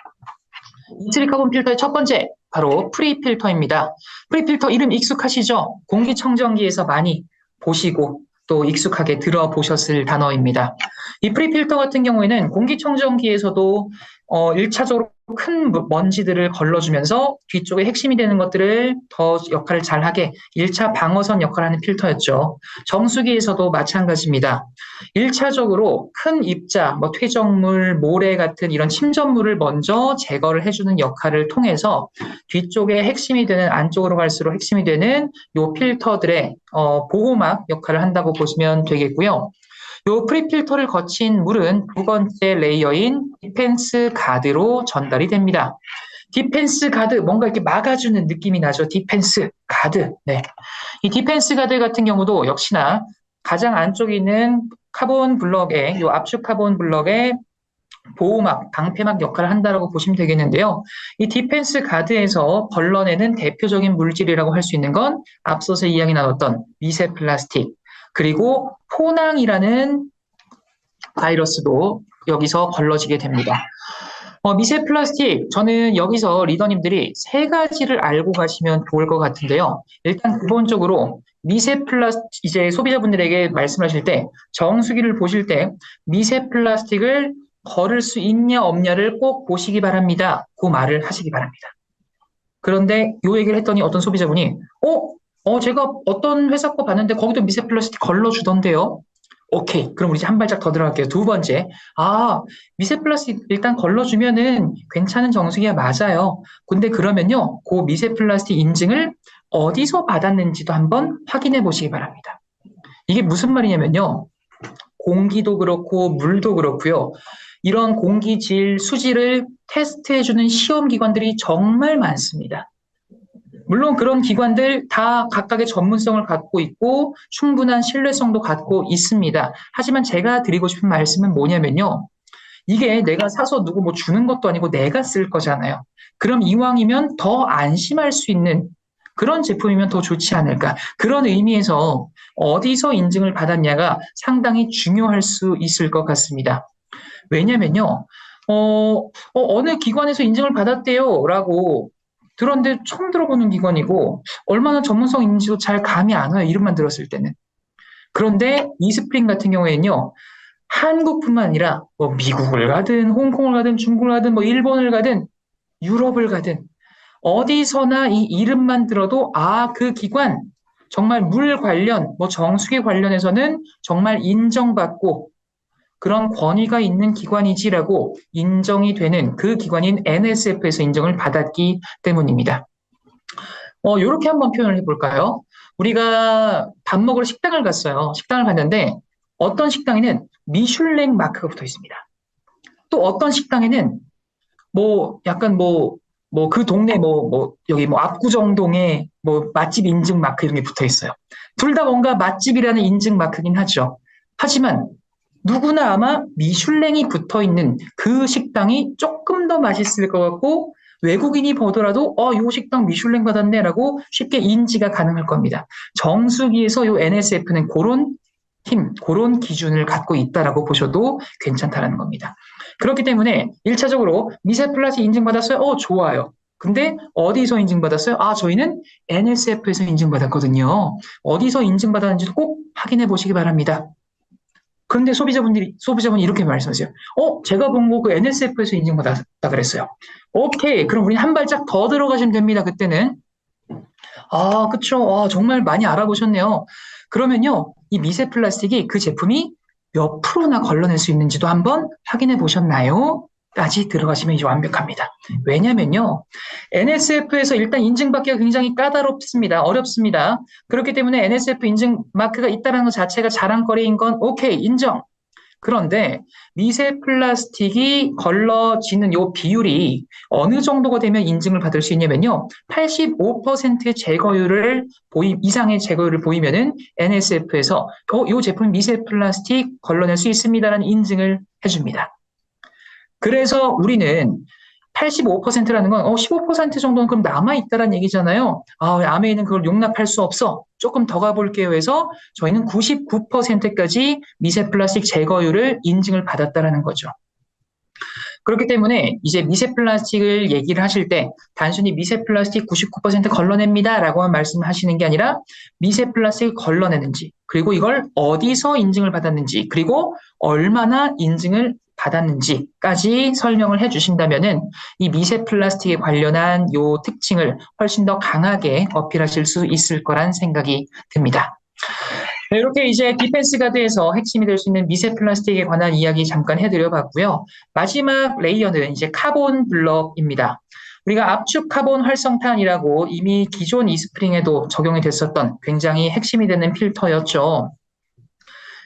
E3 카본 필터의 첫 번째, 바로 프리 필터입니다. 프리 필터 이름 익숙하시죠? 공기청정기에서 많이 보시고 또 익숙하게 들어보셨을 단어입니다. 이 프리 필터 같은 경우에는 공기청정기에서도 1차적으로 큰 먼지들을 걸러주면서 뒤쪽에 핵심이 되는 것들을 더 역할을 잘하게 1차 방어선 역할을 하는 필터였죠. 정수기에서도 마찬가지입니다. 1차적으로 큰 입자, 퇴적물, 모래 같은 이런 침전물을 먼저 제거를 해주는 역할을 통해서 뒤쪽에 핵심이 되는 안쪽으로 갈수록 핵심이 되는 요 필터들의 보호막 역할을 한다고 보시면 되겠고요. 요 프리필터를 거친 물은 두 번째 레이어인 디펜스 가드로 전달이 됩니다. 디펜스 가드, 뭔가 이렇게 막아주는 느낌이 나죠. 디펜스 가드. 네. 이 디펜스 가드 같은 경우도 역시나 가장 안쪽에 있는 카본 블럭의, 요 압축 카본 블럭의 보호막, 방패막 역할을 한다고 보시면 되겠는데요. 이 디펜스 가드에서 걸러내는 대표적인 물질이라고 할 수 있는 건 앞서서 이야기 나눴던 미세 플라스틱, 그리고 포낭이라는 바이러스도 여기서 걸러지게 됩니다. 미세 플라스틱, 저는 여기서 리더님들이 세 가지를 알고 가시면 좋을 것 같은데요. 일단 기본적으로 미세 플라스틱, 이제 소비자분들에게 말씀하실 때 정수기를 보실 때 미세 플라스틱을 걸을 수 있냐 없냐를 꼭 보시기 바랍니다. 그 말을 하시기 바랍니다. 그런데 요 얘기를 했더니 어떤 소비자분이 제가 어떤 회사 거 봤는데 거기도 미세 플라스틱 걸러주던데요. 오케이. 그럼 우리 이제 한 발짝 더 들어갈게요. 두 번째. 미세 플라스틱 일단 걸러주면은 괜찮은 정수기가 맞아요. 근데 그러면요, 그 미세 플라스틱 인증을 어디서 받았는지도 한번 확인해 보시기 바랍니다. 이게 무슨 말이냐면요. 공기도 그렇고 물도 그렇고요. 이런 공기질, 수질을 테스트해주는 시험기관들이 정말 많습니다. 물론 그런 기관들 다 각각의 전문성을 갖고 있고 충분한 신뢰성도 갖고 있습니다. 하지만 제가 드리고 싶은 말씀은 뭐냐면요. 이게 내가 사서 누구 주는 것도 아니고 내가 쓸 거잖아요. 그럼 이왕이면 더 안심할 수 있는 그런 제품이면 더 좋지 않을까. 그런 의미에서 어디서 인증을 받았냐가 상당히 중요할 수 있을 것 같습니다. 왜냐면요. 어느 기관에서 인증을 받았대요 라고 들었는데 처음 들어보는 기관이고 얼마나 전문성 있는지도 잘 감이 안 와요. 이름만 들었을 때는. 그런데 이스프링 같은 경우에는요. 한국뿐만 아니라 미국을 가든 홍콩을 가든 중국을 가든 일본을 가든 유럽을 가든 어디서나 이 이름만 들어도 그 기관 정말 물 관련 정수기 관련해서는 정말 인정받고 그런 권위가 있는 기관이지라고 인정이 되는 그 기관인 NSF에서 인정을 받았기 때문입니다. 이렇게 한번 표현을 해볼까요? 우리가 밥 먹으러 식당을 갔어요. 식당을 갔는데 어떤 식당에는 미슐랭 마크가 붙어 있습니다. 또 어떤 식당에는 약간 뭐 그 동네 여기 압구정동에 맛집 인증 마크 이런 게 붙어 있어요. 둘 다 뭔가 맛집이라는 인증 마크긴 하죠. 하지만 누구나 아마 미슐랭이 붙어 있는 그 식당이 조금 더 맛있을 것 같고 외국인이 보더라도 요 식당 미슐랭 받았네라고 쉽게 인지가 가능할 겁니다. 정수기에서 요 NSF는 그런 기준을 갖고 있다라고 보셔도 괜찮다라는 겁니다. 그렇기 때문에 1차적으로 미세 플라스틱 인증받았어요? 좋아요. 근데 어디서 인증받았어요? 저희는 NSF에서 인증받았거든요. 어디서 인증받았는지도 꼭 확인해 보시기 바랍니다. 그런데 소비자분이 이렇게 말씀하세요. 제가 본 거 그 NSF에서 인증받았다 그랬어요. 오케이. 그럼 우리 한 발짝 더 들어가시면 됩니다. 그때는. 그쵸. 정말 많이 알아보셨네요. 그러면요. 이 미세 플라스틱이 그 제품이 몇 프로나 걸러낼 수 있는지도 한번 확인해 보셨나요? 까지 들어가시면 이제 완벽합니다. 왜냐면요. NSF에서 일단 인증받기가 굉장히 까다롭습니다. 어렵습니다. 그렇기 때문에 NSF 인증 마크가 있다는 것 자체가 자랑거리인 건 오케이, 인정. 그런데 미세 플라스틱이 걸러지는 요 비율이 어느 정도가 되면 인증을 받을 수 있냐면요. 85%의 이상의 제거율을 보이면은 NSF에서 요 제품 미세 플라스틱 걸러낼 수 있습니다라는 인증을 해줍니다. 그래서 우리는 85%라는 건 15% 정도는 그럼 남아있다라는 얘기잖아요. 아메이는 그걸 용납할 수 없어. 조금 더 가볼게요 해서 저희는 99%까지 미세 플라스틱 제거율을 인증을 받았다라는 거죠. 그렇기 때문에 이제 미세 플라스틱을 얘기를 하실 때 단순히 미세 플라스틱 99% 걸러냅니다 라고만 말씀하시는 게 아니라 미세 플라스틱을 걸러내는지 그리고 이걸 어디서 인증을 받았는지 그리고 얼마나 인증을 받았는지까지 설명을 해주신다면은 이 미세 플라스틱에 관련한 요 특징을 훨씬 더 강하게 어필하실 수 있을 거란 생각이 듭니다. 네, 이렇게 이제 디펜스 가드에서 핵심이 될 수 있는 미세 플라스틱에 관한 이야기 잠깐 해드려 봤고요. 마지막 레이어는 이제 카본 블럭입니다. 우리가 압축 카본 활성탄이라고 이미 기존 이스프링에도 적용이 됐었던 굉장히 핵심이 되는 필터였죠.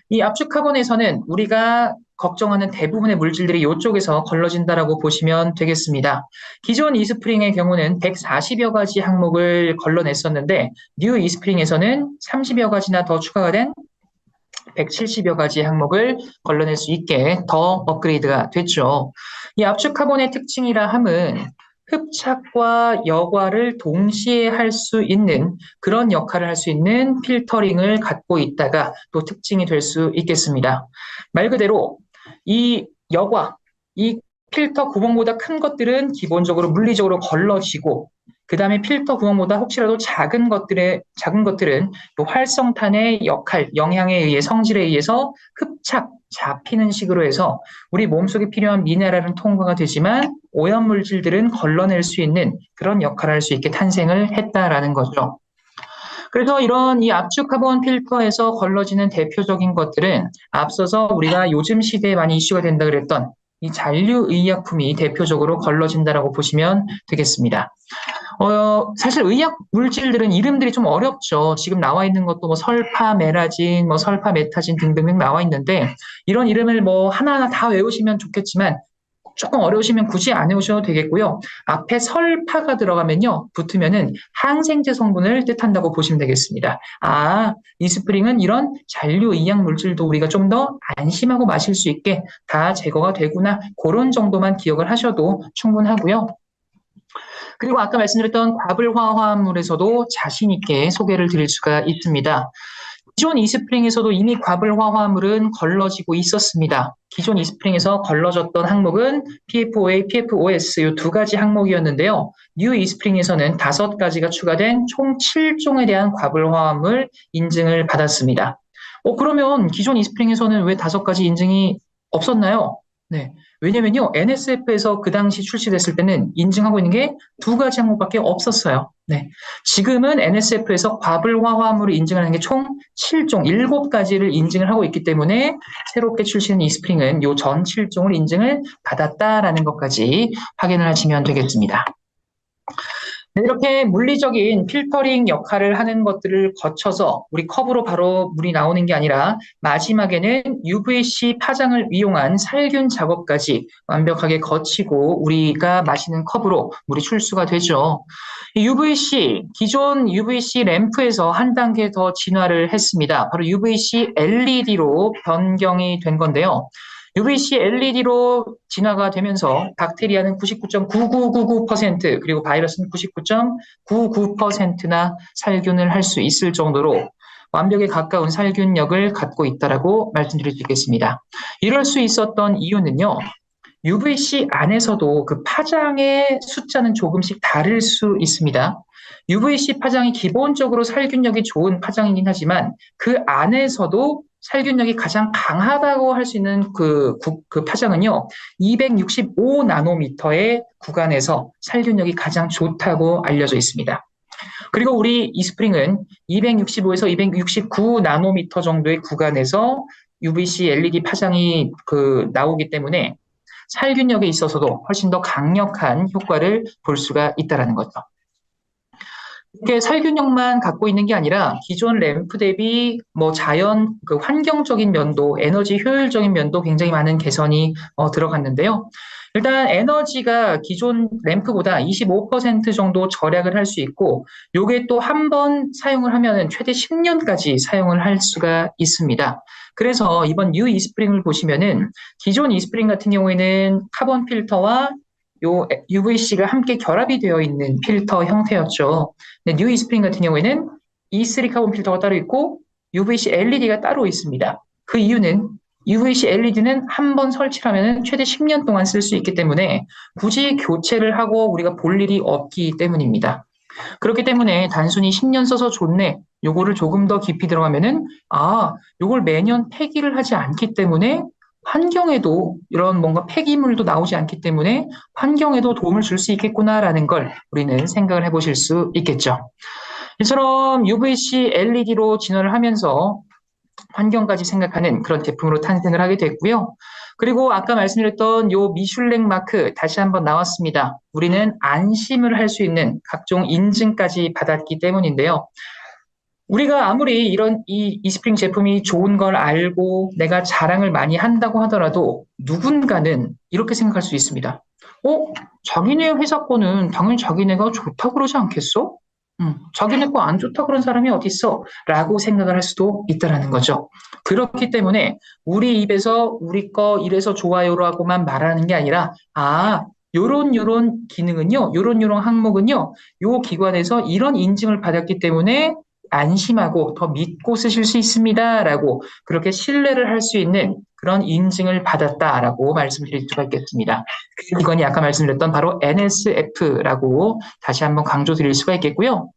이 압축 카본에서는 우리가 걱정하는 대부분의 물질들이 이쪽에서 걸러진다라고 보시면 되겠습니다. 기존 이스프링의 경우는 140여 가지 항목을 걸러냈었는데 뉴 이스프링에서는 30여 가지나 더 추가가 된 170여 가지 항목을 걸러낼 수 있게 더 업그레이드가 됐죠. 이 압축 카본의 특징이라 함은 흡착과 여과를 동시에 할 수 있는 그런 역할을 할 수 있는 필터링을 갖고 있다가 또 특징이 될 수 있겠습니다. 말 그대로 이 여과, 이 필터 구멍보다 큰 것들은 기본적으로 물리적으로 걸러지고 그 다음에 필터 구멍보다 혹시라도 작은 것들은 이 활성탄의 역할, 영향에 의해 성질에 의해서 흡착, 잡히는 식으로 해서 우리 몸속에 필요한 미네랄은 통과가 되지만 오염물질들은 걸러낼 수 있는 그런 역할을 할 수 있게 탄생을 했다라는 거죠. 그래서 이런 이 압축 카본 필터에서 걸러지는 대표적인 것들은 앞서서 우리가 요즘 시대에 많이 이슈가 된다 그랬던 이 잔류의약품이 대표적으로 걸러진다라고 보시면 되겠습니다. 사실 의약 물질들은 이름들이 좀 어렵죠. 지금 나와 있는 것도 설파메라진, 설파메타진 등등 나와 있는데 이런 이름을 하나하나 다 외우시면 좋겠지만 조금 어려우시면 굳이 안 외우셔도 되겠고요. 앞에 설파가 들어가면요. 붙으면은 항생제 성분을 뜻한다고 보시면 되겠습니다. 이스프링은 이런 잔류의약 물질도 우리가 좀 더 안심하고 마실 수 있게 다 제거가 되구나. 그런 정도만 기억을 하셔도 충분하고요. 그리고 아까 말씀드렸던 과불화 화합물에서도 자신 있게 소개를 드릴 수가 있습니다. 기존 이스프링에서도 이미 과불화 화합물은 걸러지고 있었습니다. 기존 이스프링에서 걸러졌던 항목은 PFOA, PFOS 이 두 가지 항목이었는데요. 뉴 이스프링에서는 5가지가 추가된 총 7종에 대한 과불화 화합물 인증을 받았습니다. 그러면 기존 이스프링에서는 왜 5가지 인증이 없었나요? 네. 왜냐면요, NSF에서 그 당시 출시됐을 때는 인증하고 있는 게 2가지 항목밖에 없었어요. 네. 지금은 NSF에서 과불화 화합물을 인증하는 게 총 7종, 7가지를 인증을 하고 있기 때문에 새롭게 출시된 이스프링은 요 전 7종을 인증을 받았다라는 것까지 확인을 하시면 되겠습니다. 네, 이렇게 물리적인 필터링 역할을 하는 것들을 거쳐서 우리 컵으로 바로 물이 나오는 게 아니라 마지막에는 UVC 파장을 이용한 살균 작업까지 완벽하게 거치고 우리가 마시는 컵으로 물이 출수가 되죠. 이 UVC, 기존 UVC 램프에서 한 단계 더 진화를 했습니다. 바로 UVC LED로 변경이 된 건데요. UVC LED로 진화가 되면서 박테리아는 99.9999% 그리고 바이러스는 99.99%나 살균을 할 수 있을 정도로 완벽에 가까운 살균력을 갖고 있다라고 말씀드릴 수 있겠습니다. 이럴 수 있었던 이유는요. UVC 안에서도 그 파장의 숫자는 조금씩 다를 수 있습니다. UVC 파장이 기본적으로 살균력이 좋은 파장이긴 하지만 그 안에서도 살균력이 가장 강하다고 할 수 있는 그 파장은요, 265 나노미터의 구간에서 살균력이 가장 좋다고 알려져 있습니다. 그리고 우리 이스프링은 265에서 269 나노미터 정도의 구간에서 UVC LED 파장이 나오기 때문에 살균력에 있어서도 훨씬 더 강력한 효과를 볼 수가 있다는 거죠. 이렇게 살균력만 갖고 있는 게 아니라 기존 램프 대비 자연 환경적인 면도, 에너지 효율적인 면도 굉장히 많은 개선이 들어갔는데요. 일단 에너지가 기존 램프보다 25% 정도 절약을 할 수 있고, 요게 또 한 번 사용을 하면은 최대 10년까지 사용을 할 수가 있습니다. 그래서 이번 뉴 이스프링을 보시면은 기존 이스프링 같은 경우에는 카본 필터와 요 UVC가 함께 결합이 되어 있는 필터 형태였죠. 근데 뉴 이스프링 같은 경우에는 E3 카본 필터가 따로 있고 UVC LED가 따로 있습니다. 그 이유는 UVC LED는 한 번 설치하면 최대 10년 동안 쓸 수 있기 때문에 굳이 교체를 하고 우리가 볼 일이 없기 때문입니다. 그렇기 때문에 단순히 10년 써서 좋네, 요거를 조금 더 깊이 들어가면은 요걸 매년 폐기를 하지 않기 때문에 환경에도 이런 뭔가 폐기물도 나오지 않기 때문에 환경에도 도움을 줄 수 있겠구나라는 걸 우리는 생각을 해보실 수 있겠죠. 이처럼 UVC LED로 진화를 하면서 환경까지 생각하는 그런 제품으로 탄생을 하게 됐고요. 그리고 아까 말씀드렸던 요 미슐랭 마크 다시 한번 나왔습니다. 우리는 안심을 할 수 있는 각종 인증까지 받았기 때문인데요. 우리가 아무리 이런 이 이스프링 제품이 좋은 걸 알고 내가 자랑을 많이 한다고 하더라도 누군가는 이렇게 생각할 수 있습니다. 자기네 회사 거는 당연히 자기네가 좋다고 그러지 않겠어? 자기네 거 안 좋다고 그런 사람이 어딨어? 라고 생각을 할 수도 있다는 거죠. 그렇기 때문에 우리 입에서 우리 거 이래서 좋아요라고만 말하는 게 아니라 요런 기능은요, 요런 항목은요, 요 기관에서 이런 인증을 받았기 때문에 안심하고 더 믿고 쓰실 수 있습니다. 라고 그렇게 신뢰를 할 수 있는 그런 인증을 받았다라고 말씀드릴 수가 있겠습니다. 그 기관이 아까 말씀드렸던 바로 NSF라고 다시 한번 강조드릴 수가 있겠고요.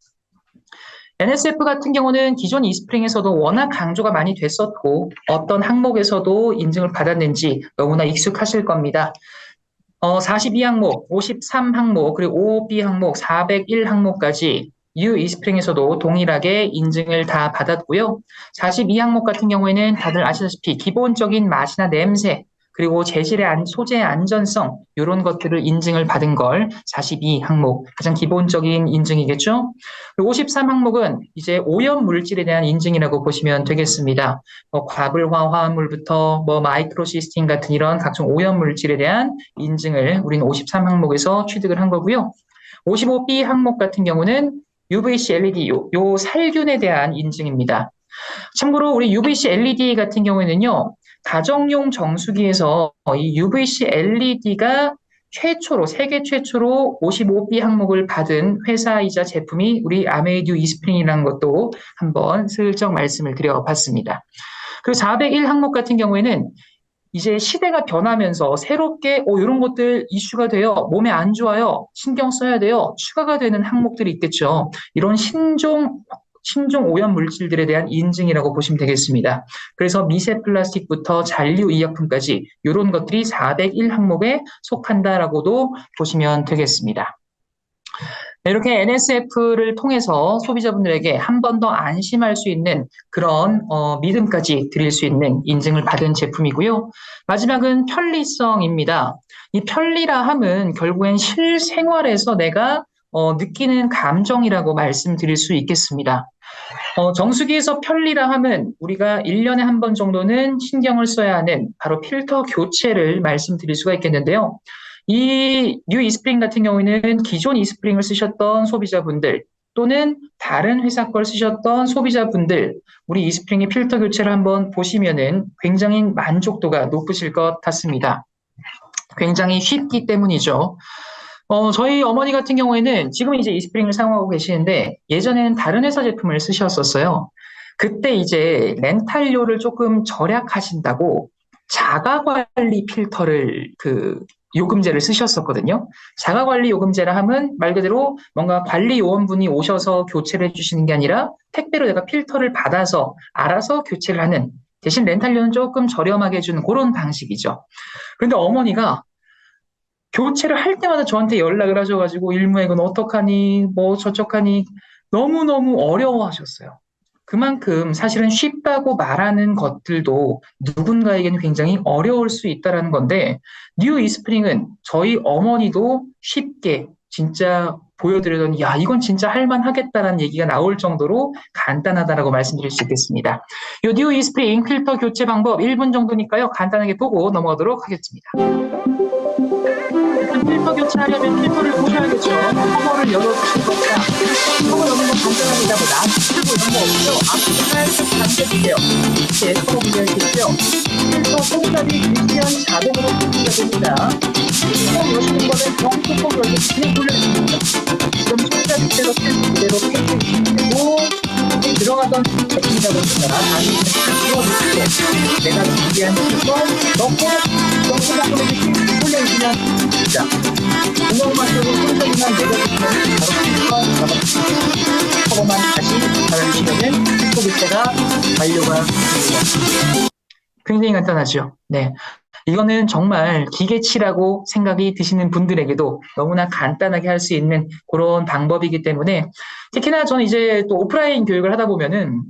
NSF 같은 경우는 기존 이스프링에서도 워낙 강조가 많이 됐었고 어떤 항목에서도 인증을 받았는지 너무나 익숙하실 겁니다. 42항목, 53항목, 그리고 55B 항목, 401 항목까지 뉴 이스프링에서도 동일하게 인증을 다 받았고요. 42항목 같은 경우에는 다들 아시다시피 기본적인 맛이나 냄새, 그리고 재질의 소재의 안전성, 이런 것들을 인증을 받은 걸 42항목, 가장 기본적인 인증이겠죠. 그리고 53항목은 이제 오염 물질에 대한 인증이라고 보시면 되겠습니다. 과불화 화합물부터 마이크로시스틴 같은 이런 각종 오염 물질에 대한 인증을 우리는 53항목에서 취득을 한 거고요. 55B 항목 같은 경우는 UVC LED, 요 살균에 대한 인증입니다. 참고로 우리 UVC LED 같은 경우에는요, 가정용 정수기에서 이 UVC LED가 세계 최초로 55B 항목을 받은 회사이자 제품이 우리 아메이듀 이스프링이라는 것도 한번 슬쩍 말씀을 드려봤습니다. 그리고 401 항목 같은 경우에는 이제 시대가 변하면서 새롭게 이런 것들 이슈가 돼요. 몸에 안 좋아요. 신경 써야 돼요. 추가가 되는 항목들이 있겠죠. 이런 신종 오염 물질들에 대한 인증이라고 보시면 되겠습니다. 그래서 미세 플라스틱부터 잔류 의약품까지 이런 것들이 401 항목에 속한다라고도 보시면 되겠습니다. 이렇게 NSF를 통해서 소비자분들에게 한 번 더 안심할 수 있는 그런 믿음까지 드릴 수 있는 인증을 받은 제품이고요. 마지막은 편리성입니다. 이 편리라 함은 결국엔 실생활에서 내가 느끼는 감정이라고 말씀드릴 수 있겠습니다. 정수기에서 편리라 함은 우리가 1년에 한 번 정도는 신경을 써야 하는 바로 필터 교체를 말씀드릴 수가 있겠는데요. 이 뉴 이스프링 같은 경우에는 기존 이스프링을 쓰셨던 소비자분들 또는 다른 회사 걸 쓰셨던 소비자분들, 우리 이스프링의 필터 교체를 한번 보시면은 굉장히 만족도가 높으실 것 같습니다. 굉장히 쉽기 때문이죠. 저희 어머니 같은 경우에는 지금 이제 이스프링을 사용하고 계시는데 예전에는 다른 회사 제품을 쓰셨었어요. 그때 이제 렌탈료를 조금 절약하신다고 자가관리 필터를 요금제를 쓰셨었거든요. 자가관리 요금제라 함은 말 그대로 뭔가 관리 요원분이 오셔서 교체를 해주시는 게 아니라 택배로 내가 필터를 받아서 알아서 교체를 하는, 대신 렌탈료는 조금 저렴하게 해주는 그런 방식이죠. 그런데 어머니가 교체를 할 때마다 저한테 연락을 하셔가지고 일무액은 어떡하니 뭐 저쪽하니 너무너무 어려워하셨어요. 그만큼 사실은 쉽다고 말하는 것들도 누군가에게는 굉장히 어려울 수 있다는 건데 뉴 이스프링은 저희 어머니도 쉽게 진짜 보여드리더니 야 이건 진짜 할만하겠다라는 얘기가 나올 정도로 간단하다라고 말씀드릴 수 있겠습니다. 이 뉴 이스프링 필터 교체 방법 1분 정도니까요. 간단하게 보고 넘어가도록 하겠습니다. 일단 필터 교체하려면 필터를 보셔야겠죠. 커버를 열어주실 겁니다. 커버 여는 건 간단합니다. 뭐 놔두고 이런 거 없죠. 앞으로 살짝 당겨주세요. 이렇게 커버 분리하시고요. 필터 손잡이 밀면 자동으로 분리가 됩니다. 뚜껑 여시는 거는 정뚜껑 열고 그냥 돌려주십니다. 그럼 손잡이대로 그대로 펴주시고 들어가던 제품이다 보니까 다시 풀어주시고 내가 준비한 필터 넣고 정수장으로 이렇게 돌려주시면 됩니다. 구멍만 쓰고 손잡이만 내려주시면 바로 필터 잡아주시고 커버만 다시 달아주시면 필터 교체가 완료가 됩니다. 굉장히 간단하죠. 네. 이거는 정말 기계치라고 생각이 드시는 분들에게도 너무나 간단하게 할 수 있는 그런 방법이기 때문에 특히나 저는 이제 또 오프라인 교육을 하다 보면은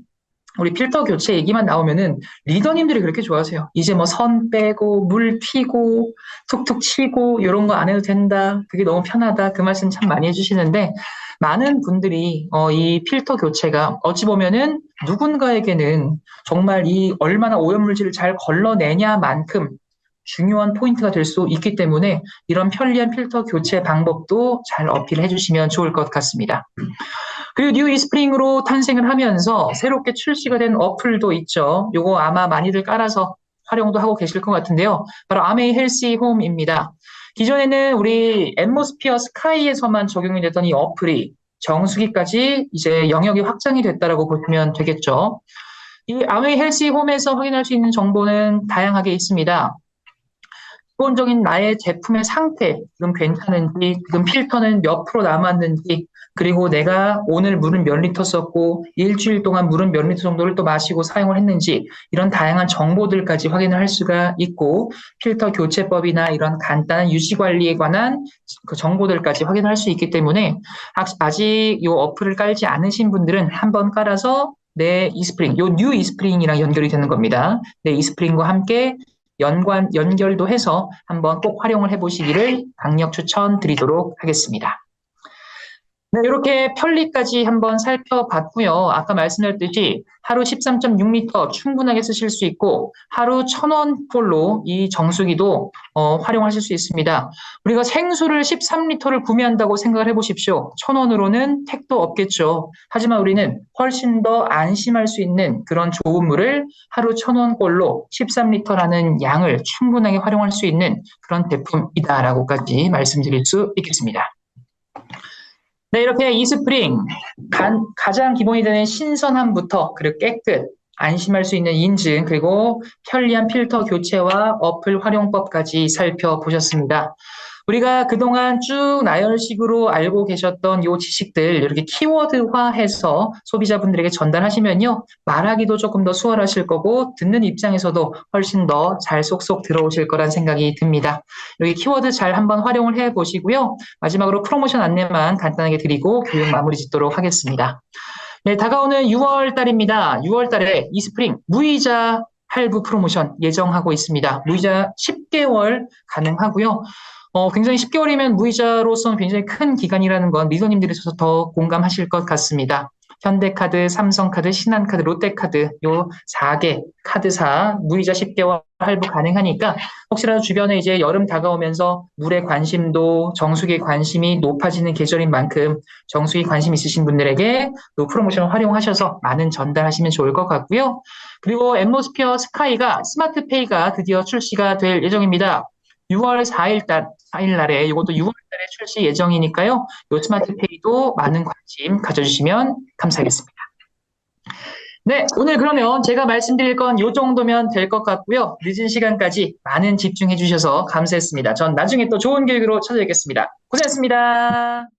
우리 필터 교체 얘기만 나오면은 리더님들이 그렇게 좋아하세요. 이제 뭐 선 빼고 물 튀고 툭툭 치고 이런 거 안 해도 된다. 그게 너무 편하다. 그 말씀 참 많이 해주시는데 많은 분들이 이 필터 교체가 어찌 보면은 누군가에게는 정말 이 얼마나 오염물질을 잘 걸러내냐만큼 중요한 포인트가 될 수 있기 때문에 이런 편리한 필터 교체 방법도 잘 어필해 주시면 좋을 것 같습니다. 그리고 뉴 이스프링으로 탄생을 하면서 새롭게 출시가 된 어플도 있죠. 요거 아마 많이들 깔아서 활용도 하고 계실 것 같은데요. 바로 아메이 헬시 홈입니다. 기존에는 우리 앰모스피어 스카이에서만 적용이 됐던 이 어플이 정수기까지 이제 영역이 확장이 됐다라고 보시면 되겠죠. 이 아메이 헬시 홈에서 확인할 수 있는 정보는 다양하게 있습니다. 기본적인 나의 제품의 상태, 지금 괜찮은지, 지금 필터는 몇 프로 남았는지, 그리고 내가 오늘 물은 몇 리터 썼고 일주일 동안 물은 몇 리터 정도를 또 마시고 사용을 했는지 이런 다양한 정보들까지 확인을 할 수가 있고 필터 교체법이나 이런 간단한 유지 관리에 관한 그 정보들까지 확인할 수 있기 때문에 아직 이 어플을 깔지 않으신 분들은 한번 깔아서 내 이스프링, 요 뉴 이스프링이랑 연결이 되는 겁니다. 내 이스프링과 함께 연결도 해서 한번 꼭 활용을 해보시기를 강력 추천드리도록 하겠습니다. 네, 이렇게 편리까지 한번 살펴봤고요. 아까 말씀드렸듯이 하루 13.6리터 충분하게 쓰실 수 있고 하루 1,000원 꼴로 이 정수기도 활용하실 수 있습니다. 우리가 생수를 13리터를 구매한다고 생각을 해보십시오. 1,000원으로는 택도 없겠죠. 하지만 우리는 훨씬 더 안심할 수 있는 그런 좋은 물을 하루 1,000원 꼴로 13리터라는 양을 충분하게 활용할 수 있는 그런 제품이다라고까지 말씀드릴 수 있겠습니다. 네, 이렇게 이스프링 가장 기본이 되는 신선함부터 그리고 깨끗, 안심할 수 있는 인증, 그리고 편리한 필터 교체와 어플 활용법까지 살펴보셨습니다. 우리가 그동안 쭉 나열식으로 알고 계셨던 요 지식들 이렇게 키워드화해서 소비자분들에게 전달하시면요. 말하기도 조금 더 수월하실 거고 듣는 입장에서도 훨씬 더 잘 쏙쏙 들어오실 거란 생각이 듭니다. 여기 키워드 잘 한번 활용을 해보시고요. 마지막으로 프로모션 안내만 간단하게 드리고 교육 마무리 짓도록 하겠습니다. 네, 다가오는 6월 달입니다. 6월 달에 이스프링 무이자 할부 프로모션 예정하고 있습니다. 무이자 10개월 가능하고요. 굉장히 10개월이면 무이자로서는 굉장히 큰 기간이라는 건 미소님들께서 더 공감하실 것 같습니다. 현대카드, 삼성카드, 신한카드, 롯데카드 요 4개 카드사 무이자 10개월 할부 가능하니까 혹시라도 주변에 이제 여름 다가오면서 물에 관심도 정수기에 관심이 높아지는 계절인 만큼 정수기 관심 있으신 분들에게 또 프로모션을 활용하셔서 많은 전달하시면 좋을 것 같고요. 그리고 앰모스피어 스카이가 스마트페이가 드디어 출시가 될 예정입니다. 6월 4일 날에 이것도 6월 달에 출시 예정이니까요. 이 스마트페이도 많은 관심 가져주시면 감사하겠습니다. 네, 오늘 그러면 제가 말씀드릴 건 이 정도면 될 것 같고요. 늦은 시간까지 많은 집중해 주셔서 감사했습니다. 전 나중에 또 좋은 교육으로 찾아뵙겠습니다. 고생했습니다.